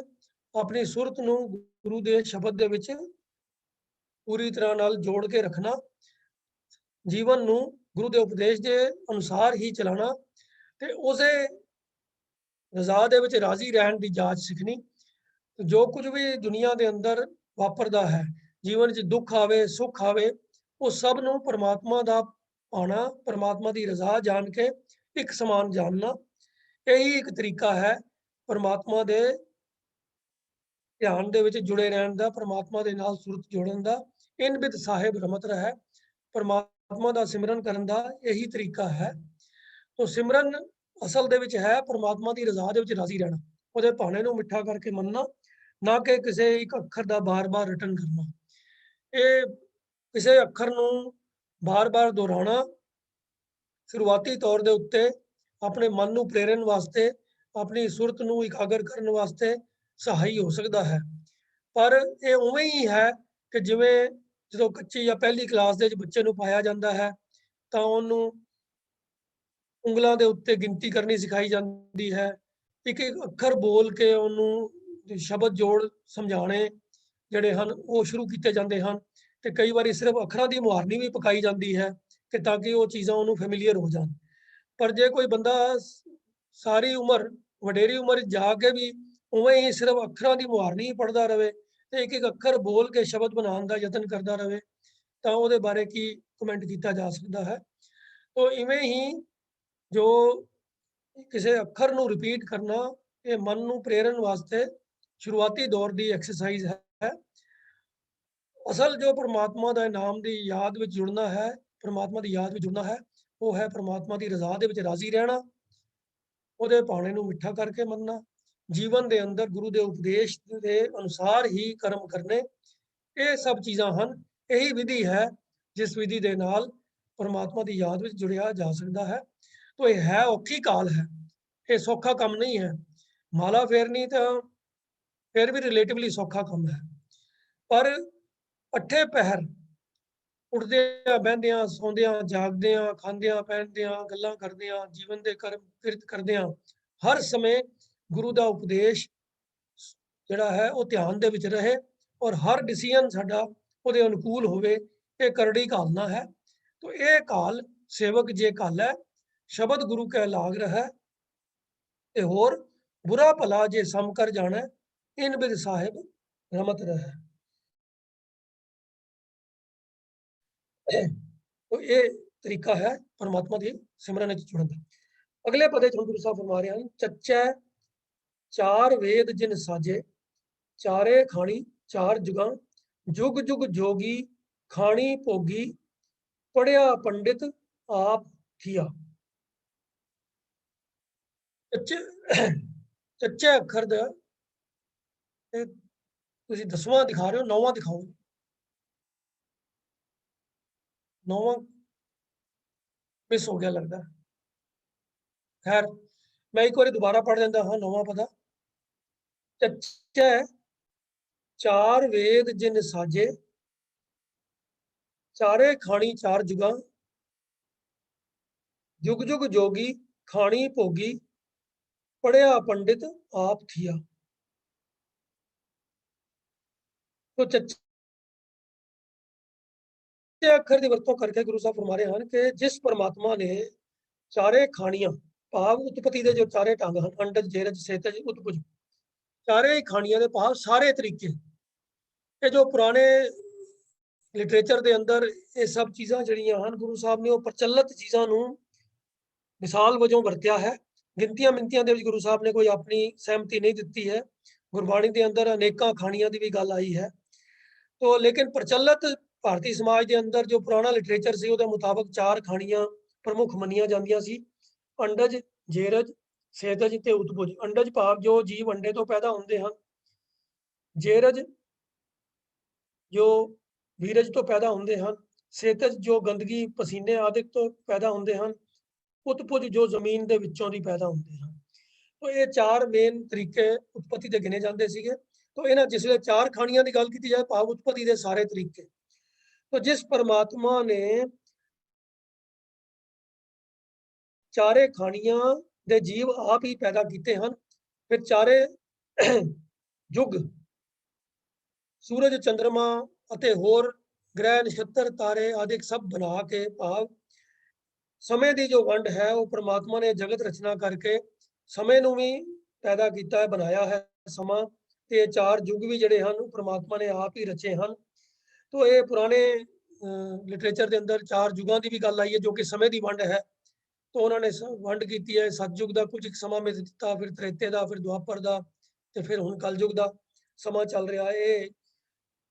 अपनी सुरत नूं गुरु के शब्द दे विच पूरी तरह नाल जोड़ के रखना, जीवन नूं गुरु के उपदेश के अनुसार ही चलाना, ते उसे रजा दे विच राजी रहन की जाच सीखनी। जो कुछ भी दुनिया के अंदर वापरदा है, जीवन च दुख आवे सुख आवे, वो सब नूं परमात्मा का पाना, परमात्मा की रजा जान के एक समान जानना, यही एक तरीका है परमात्मा के ध्यान दे विच जुड़े रहन दा, परमात्मा के नाल सुरत जोड़न दा। इन बिद साहिब रमत रहै, परमात्मा का सिमरन करन दा यही तरीका है। तो सिमरन असल दे विच है परमात्मा की रजा दे विच राजी रहना, ਉਹਦੇ ਭਾਣੇ ਨੂੰ ਮਿੱਠਾ ਕਰਕੇ ਮੰਨਣਾ, ना कि किसी एक अखर का बार बार रिटन करना। ये किसी अखर नूं बार बार दोहराना शुरुआती तौर के उत्ते अपने मन नूं प्रेरण वास्ते, अपनी सुरत नूं इकागर करने वास्ते सहाई हो सकता है। पर ये उवें ही है कि जिवें जो कच्ची या पहली क्लास दे विच बच्चे नूं पाया जाता है, तो उन्होंने ਉਂਗਲਾਂ ਦੇ ਉੱਤੇ ਗਿਣਤੀ ਕਰਨੀ ਸਿਖਾਈ ਜਾਂਦੀ ਹੈ। ਇੱਕ ਇੱਕ ਅੱਖਰ ਬੋਲ ਕੇ ਉਹਨੂੰ ਸ਼ਬਦ ਜੋੜ ਸਮਝਾਣੇ ਜਿਹੜੇ ਹਨ ਉਹ ਸ਼ੁਰੂ ਕੀਤੇ ਜਾਂਦੇ ਹਨ, ਤੇ ਕਈ ਵਾਰੀ ਸਿਰਫ ਅੱਖਰਾਂ ਦੀ ਮੁਹਾਰਨੀ ਵੀ ਪਕਾਈ ਜਾਂਦੀ ਹੈ ਕਿ ਤਾਂ ਕਿ ਉਹ ਚੀਜ਼ਾਂ ਉਹਨੂੰ ਫੈਮੀਲੀਅਰ ਹੋ ਜਾਣ। ਪਰ ਜੇ ਕੋਈ ਬੰਦਾ ਸਾਰੀ ਉਮਰ ਵਡੇਰੀ ਉਮਰ ਜਾ ਕੇ ਵੀ ਉਵੇਂ ਹੀ ਸਿਰਫ ਅੱਖਰਾਂ ਦੀ ਮੁਹਾਰਨੀ ਹੀ ਪੜ੍ਹਦਾ ਰਹੇ ਤੇ ਇੱਕ ਇੱਕ ਅੱਖਰ ਬੋਲ ਕੇ ਸ਼ਬਦ ਬਣਾਉਣ ਦਾ ਯਤਨ ਕਰਦਾ ਰਹੇ, ਤਾਂ ਉਹਦੇ ਬਾਰੇ ਕੀ ਕਮੈਂਟ ਕੀਤਾ ਜਾ ਸਕਦਾ ਹੈ। तो इवें ही जो किसी अखर नूं रिपीट करना, ये मन नूं प्रेरण वास्ते शुरुआती दौर की एक्सरसाइज है। असल जो परमात्मा का नाम की याद में जुड़ना है, परमात्मा की याद में जुड़ना है, वो है परमात्मा की रजा दे विच राजी रहना, ਉਹਦੇ ਭਾਣੇ ਨੂੰ मिठा करके मनना, जीवन के अंदर गुरु के उपदेश के अनुसार ही कर्म करने। ये सब चीज़ां हैं, यही विधि है जिस विधि के नाल परमात्मा की याद में जुड़िया जा सकता है। तो यह है औखी काल है, ये सौखा काम नहीं है। माला फेरनी तो फिर भी रिलेटिवली सौखा काम है, पर अठे पहर ਉੱਠਦਿਆਂ ਬਹਿੰਦਿਆਂ ਸੌਂਦਿਆਂ ਜਾਗਦਿਆਂ ਖਾਂਦਿਆਂ ਪਹਿਨਦਿਆਂ ਗੱਲਾਂ ਕਰਦਿਆਂ ਜੀਵਨ ਦੇ ਕਰਮ ਕਿਰਤ ਕਰਦਿਆਂ ਹਰ ਸਮੇਂ ਗੁਰੂ ਦਾ ਉਪਦੇਸ਼ ਜਿਹੜਾ ਹੈ ਉਹ ਧਿਆਨ ਦੇ ਵਿੱਚ ਰਹੇ ਔਰ ਹਰ ਡਿਸੀਜਨ ਸਾਡਾ ਉਹਦੇ ਅਨੁਕੂਲ ਹੋਵੇ। ਇਹ ਕਰੜੀ ਘਾਲਨਾ ਹੈ। तो ये काल सेवक जे कालै शब्द गुरु कै लाग रहा ते होर बुरा भला जे सम कर जाना इन बिद साहिब रमत रहे। तो ये तरीका है परमात्मा की सिमरन च जुड़न दा। अगले पदे च गुरु साहब फरमा रहे हैं चच्चै चार वेद जिन साजे चारे खानी चार जुगां जुग जुग जोगी खानी भोगी पढ़िया पंडित आप थिया। चच्चे अखर दा तुसीं 10वां दिखा रहे हो 9वां दिखाओ। 9वां मिस हो गया लगता है। खैर मैं एक बार दोबारा पढ़ देता हाँ 9वां पदा चच्चे चार वेद जिन साजे चारे खानी चार जुगां जुग जुग जोगी खानी भोगी पढ़िया पंडित आप थिया। तो चच्चे अखर की वरतों करके गुरु साहब फरमा रहे हैं कि जिस परमात्मा ने चारे खानियां भाव उत्पत्ति के जो चारे ढंग हैं अंडज जेरज सेतज उत्पुज चारे खानियां के भाव सारे तरीके ये जो पुराने लिटरेचर के अंदर ये सब चीज़ां जड़ियां हैं गुरु साहब ने वो प्रचलित चीज़ों को मिसाल वजों वरत्या है। गिनतियां मिनतियां दे विच गुरु साहब ने कोई अपनी सहमति नहीं दी है। गुरबाणी के अंदर अनेकों खानियां की भी गल आई है। तो लेकिन प्रचलित भारतीय समाज के अंदर जो पुराना लिटरेचर से उसके मुताबिक चार खानियां प्रमुख मनिया जांदियां सी अंडज जेरज सेतज ते उत्पुज। अंडज भाव जो जीव अंडे तो पैदा होंदे हैं जेरज जो वीरज तो पैदा होंदे हैं सेतज जो गंदगी पसीने आदि तो पैदा होंदे हैं उत्पुज जो जमीन के विचों दी पैदा होंदे हैं। तो ये चार मेन तरीके उत्पत्ति के गिने जाते थे। तो इन्हें जिसले चार खानियां की गल की जाए भाव उत्पत्ति के सारे तरीके तो जिस परमात्मा ने चारे खानियां दे जीव आप ही पैदा किए हैं फिर चारे युग सूरज चंद्रमा ਅਤੇ ਹੋਰ ग्रह नक्षत्र तारे आदि सब बना के भाव समय की जो वंड है वो परमात्मा ने जगत रचना करके समय नूं भी पैदा किया है बनाया है समा ते चार युग भी जिहड़े हैं परमात्मा ने आप ही रचे हैं। तो ये पुराने लिटरेचर के अंदर चार युगों की भी गल आई है जो कि समय की वंड है। तो उन्होंने वंड की है सतयुग का कुछ समा में दिता फिर त्रेते का फिर द्वापर का तो फिर हुण कलयुग का समा चल रहा है।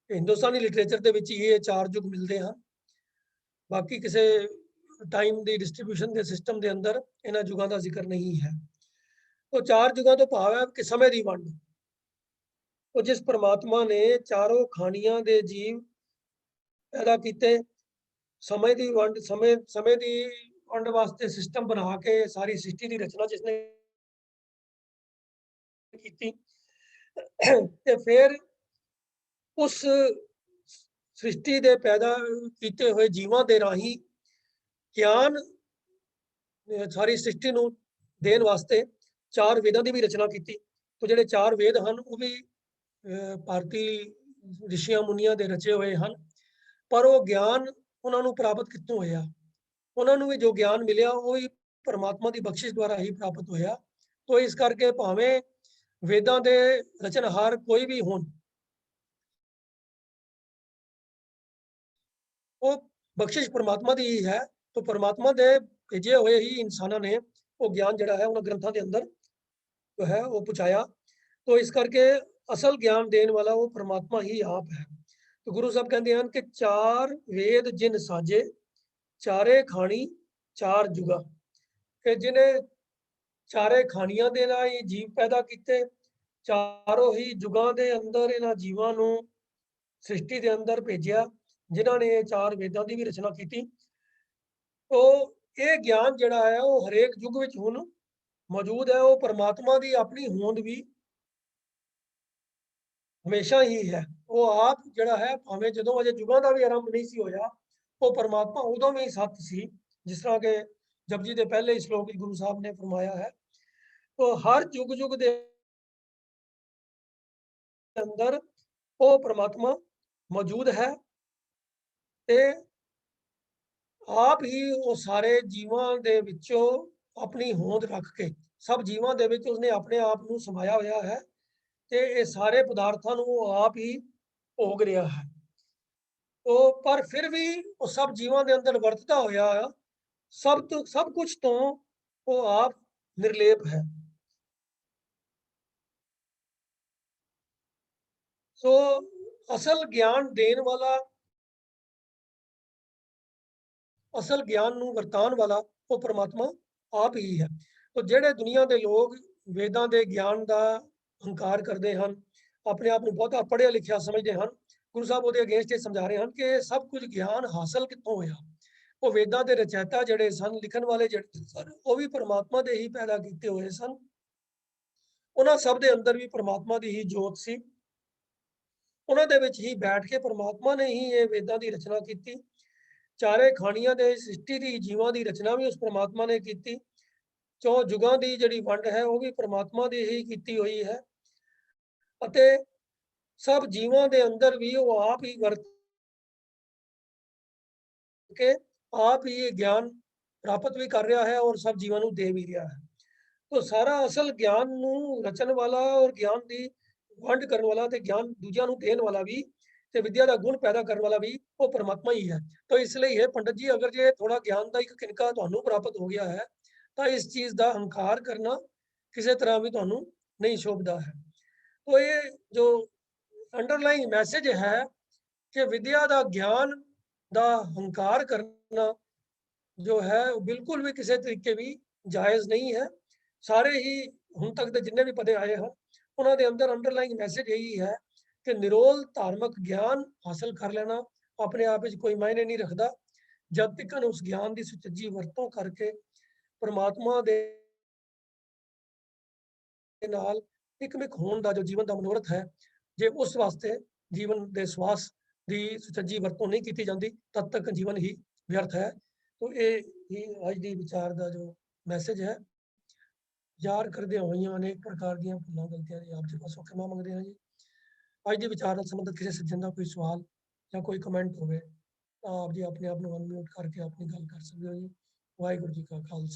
हिंदुस्तानी लिटरेचर के विच ये चार युग मिलते हैं। बाकी किसी टाइम की डिस्ट्रीब्यूशन के सिस्टम के अंदर इन्हां युगों का जिक्र नहीं है। तो चार युगों तो भाव है कि समय की वंड। तो जिस परमात्मा ने चारों खानियां दे जीव पैदा किए समय की वंड समय की वंड वास्ते सिस्टम बना के सारी सृष्टि की रचना जिसने की फिर उस सृष्टि के पैदा किए हुए जीवों के राही ज्ञान सारी सृष्टि नूं देण वास्ते चार वेदां की भी रचना की। तो जिहड़े चार वेद हैं वो भी भारतीय ऋषियां मुनियां दे रचे हुए हैं पर वो ज्ञान उन्होंने प्राप्त कितों होया उन्होंने भी जो ज्ञान मिलिया वो भी परमात्मा की बख्शिश द्वारा ही प्राप्त होया। तो इस करके भावें वेदां दे रचनहार कोई भी होण वो बख्शिश परमात्मा की ही है। तो परमात्मा के भेजे हुए ही इंसानों ने वो ज्ञान जड़ा है उन्होंने ग्रंथों के अंदर जो है वो पहुँचाया। तो इस करके असल ज्ञान देने वाला वो परमात्मा ही आप है। तो गुरु साहब कहते हैं कि चार वेद जिन साजे चारे खानी चार जुगा कि जिन्हें चारे खानियां दे नाल ही जीव पैदा किए चारों ही जुगां दे अंदर इन्हां जीवां नूं सृष्टि के अंदर भेजिया जिन्होंने चार वेदां की भी रचना की। तो ये ज्ञान जिहड़ा है वो हरेक युग विच हुण मौजूद है। वो परमात्मा की अपनी होंद भी हमेशा ही है। वो आप जिहड़ा है भावें जदों अजे युगां का भी आरंभ नहीं सी होया ਉਹ ਪਰਮਾਤਮਾ ਉਦੋਂ ਵੀ ਸੱਤ ਸੀ, ਜਿਸ ਤਰ੍ਹਾਂ ਕਿ ਜਪਜੀ ਦੇ ਪਹਿਲੇ ਸ਼ਲੋਕ ਵਿੱਚ ਗੁਰੂ ਸਾਹਿਬ ਨੇ ਫਰਮਾਇਆ ਹੈ। तो हर युग युग ਦੇ ਅੰਦਰ ਉਹ ਪਰਮਾਤਮਾ ਮੌਜੂਦ ਹੈ ਤੇ ਆਪ ਹੀ ਉਹ ਸਾਰੇ ਜੀਵਾਂ ਦੇ ਵਿੱਚੋਂ ਆਪਣੀ ਹੋਂਦ ਰੱਖ ਕੇ ਸਭ ਜੀਵਾਂ ਦੇ ਵਿੱਚ ਉਸਨੇ ਆਪਣੇ ਆਪ ਨੂੰ ਸਮਾਇਆ ਹੋਇਆ ਹੈ ਤੇ ਇਹ ਸਾਰੇ ਪਦਾਰਥਾਂ ਨੂੰ ਉਹ ਆਪ ਹੀ ਭੋਗ ਰਿਹਾ ਹੈ। ਉਹ ਪਰ ਫਿਰ ਵੀ ਉਹ ਸਭ ਜੀਵਾਂ ਦੇ ਅੰਦਰ ਵਰਤਦਾ ਹੋਇਆ ਸਭ ਕੁਝ ਤੋਂ ਉਹ ਆਪ ਨਿਰਲੇਪ ਹੈ। ਸੋ ਅਸਲ ਗਿਆਨ ਦੇਣ ਵਾਲਾ, ਅਸਲ ਗਿਆਨ ਨੂੰ ਵਰਤਾਉਣ ਵਾਲਾ ਉਹ ਪਰਮਾਤਮਾ ਆਪ ਹੀ ਹੈ। ਤੋ ਜਿਹੜੇ ਦੁਨੀਆ ਦੇ ਲੋਕ ਵੇਦਾਂ ਦੇ ਗਿਆਨ ਦਾ ਹੰਕਾਰ ਕਰਦੇ ਹਨ, ਆਪਣੇ ਆਪ ਨੂੰ ਬਹੁਤਾ ਪੜ੍ਹਿਆ ਲਿਖਿਆ ਸਮਝਦੇ ਹਨ, ਗੁਰੂ ਸਾਹਿਬ ਉਹਦੇ ਅਗੇਂਸਟ ਇਹ ਸਮਝਾ ਰਹੇ ਹਨ ਕਿ ਇਹ ਸਭ ਕੁਝ ਗਿਆਨ ਹਾਸਲ ਕਿੱਥੋਂ ਹੋਇਆ। ਉਹ ਵੇਦਾਂ ਦੇ ਰਚੈਤਾ ਜਿਹੜੇ ਸਨ, ਲਿਖਣ ਵਾਲੇ ਜਿਹੜੇ ਸਨ, ਉਹ ਵੀ ਪਰਮਾਤਮਾ ਦੇ ਹੀ ਪੈਦਾ ਕੀਤੇ ਹੋਏ ਸਨ। ਉਹਨਾਂ ਸਭ ਦੇ ਅੰਦਰ ਵੀ ਪਰਮਾਤਮਾ ਦੀ ਹੀ ਜੋਤ ਸੀ। ਉਹਨਾਂ ਦੇ ਵਿੱਚ ਹੀ ਬੈਠ ਕੇ ਪਰਮਾਤਮਾ ਨੇ ਹੀ ਇਹ ਵੇਦਾਂ ਦੀ ਰਚਨਾ ਕੀਤੀ। ਚਾਰੇ ਖਾਣੀਆਂ ਦੇ ਸ੍ਰਿਸ਼ਟੀ ਦੀ, ਜੀਵਾਂ ਦੀ ਰਚਨਾ ਵੀ ਉਸ ਪਰਮਾਤਮਾ ਨੇ ਕੀਤੀ। ਚੌ ਜੁਗਾਂ ਦੀ ਜਿਹੜੀ ਵੰਡ ਹੈ ਉਹ ਵੀ ਪਰਮਾਤਮਾ ਦੀ ਹੀ ਕੀਤੀ ਹੋਈ ਹੈ ਅਤੇ ਸਭ ਜੀਵਾਂ ਦੇ ਅੰਦਰ ਵੀ ਉਹ ਆਪ ਹੀ ਵਰਤ ਕੇ ਆਪ ਹੀ ਇਹ ਗਿਆਨ ਪ੍ਰਾਪਤ ਵੀ ਕਰ ਰਿਹਾ ਹੈ ਔਰ ਸਭ ਜੀਵਾਂ ਨੂੰ ਦੇ ਵੀ ਰਿਹਾ ਹੈ। तो सारा असल ज्ञान ਨੂੰ ਰਚਣ ਵਾਲਾ ਔਰ ਗਿਆਨ ਦੀ ਵੰਡ ਕਰਨ ਵਾਲਾ ਤੇ ਗਿਆਨ ਦੂਜਿਆਂ ਨੂੰ ਦੇਣ ਵਾਲਾ ਵੀ ਤੇ ਵਿਦਿਆ ਦਾ ਗੁਣ ਪੈਦਾ ਕਰਨ ਵਾਲਾ ਵੀ ਉਹ ਪਰਮਾਤਮਾ ਹੀ ਹੈ। तो इसलिए है पंडित जी, अगर ਜੇ ਥੋੜਾ ਗਿਆਨ ਦਾ ਇੱਕ ਕਿਨਕਾ ਤੁਹਾਨੂੰ ਪ੍ਰਾਪਤ ਹੋ ਗਿਆ ਹੈ ਤਾਂ ਇਸ ਚੀਜ਼ ਦਾ ਹੰਕਾਰ ਕਰਨਾ ਕਿਸੇ ਤਰ੍ਹਾਂ ਵੀ ਤੁਹਾਨੂੰ ਨਹੀਂ ਸ਼ੋਭਦਾ ਹੈ। तो ਇਹ ਜੋ ਅੰਡਰਲਾਈਨ ਮੈਸੇਜ ਹੈ ਕਿ ਵਿਦਿਆ ਦਾ ਗਿਆਨ ਦਾ ਹੰਕਾਰ ਕਰਨਾ ਜੋ ਹੈ ਉਹ ਬਿਲਕੁਲ ਵੀ ਕਿਸੇ ਤਰੀਕੇ ਵੀ ਜਾਇਜ਼ ਨਹੀਂ ਹੈ। ਸਾਰੇ ਹੀ ਹੁਣ ਤੱਕ ਦੇ ਜਿੰਨੇ ਵੀ ਪਦੇ ਆਏ ਹਨ ਉਹਨਾਂ ਦੇ ਅੰਦਰ ਅੰਡਰਲਾਈਨ ਮੈਸੇਜ ਇਹੀ ਹੈ ਕਿ ਨਿਰੋਲ ਧਾਰਮਿਕ ਗਿਆਨ ਹਾਸਲ ਕਰ ਲੈਣਾ ਆਪਣੇ ਆਪ ਵਿੱਚ ਕੋਈ ਮਾਇਨੇ ਨਹੀਂ ਰੱਖਦਾ, ਜਦ ਤੱਕ ਉਸ ਗਿਆਨ ਦੀ ਸੁਚੱਜੀ ਵਰਤੋਂ ਕਰਕੇ ਪਰਮਾਤਮਾ ਦੇ ਨਾਲ ਇਕਮਿਕ ਹੋਣ ਦਾ ਜੋ ਜੀਵਨ ਦਾ ਮਨੋਰਥ ਹੈ, ਜੇ ਉਸ ਵਾਸਤੇ ਜੀਵਨ ਦੇ ਸਵਾਸ ਦੀ ਸੁਚੱਜੀ ਵਰਤੋਂ ਨਹੀਂ ਕੀਤੀ ਜਾਂਦੀ ਤਦ ਤੱਕ ਜੀਵਨ ਹੀ ਵਿਅਰਥ ਹੈ। तो ਇਹ ਹੀ ਅੱਜ ਦੀ ਵਿਚਾਰ ਦਾ ਜੋ ਮੈਸੇਜ ਹੈ। ਯਾਰ ਕਰਦੇ ਹੋਈਆਂ ਅਨੇਕ ਪ੍ਰਕਾਰ ਦੀਆਂ ਭੁੱਲਾਂ ਗਲਤੀਆਂ ਦੀ ਆਪ ਜੀ ਪਾਸੋਂ ਖਿਮਾ ਮੰਗਦੇ ਹਾਂ ਜੀ। ਅੱਜ ਦੇ ਵਿਚਾਰ ਨਾਲ ਸੰਬੰਧਿਤ ਕਿਸੇ ਸੱਜਣ ਦਾ ਕੋਈ ਸਵਾਲ ਜਾਂ ਕੋਈ ਕਮੈਂਟ ਹੋਵੇ ਤਾਂ ਆਪ ਜੀ ਆਪਣੇ ਆਪ ਨੂੰ ਅਨਮਿਊਟ ਕਰਕੇ ਆਪਣੀ ਗੱਲ ਕਰ ਸਕਦੇ ਹੋ ਜੀ। ਵਾਹਿਗੁਰੂ ਜੀ ਕਾ ਖਾਲਸਾ।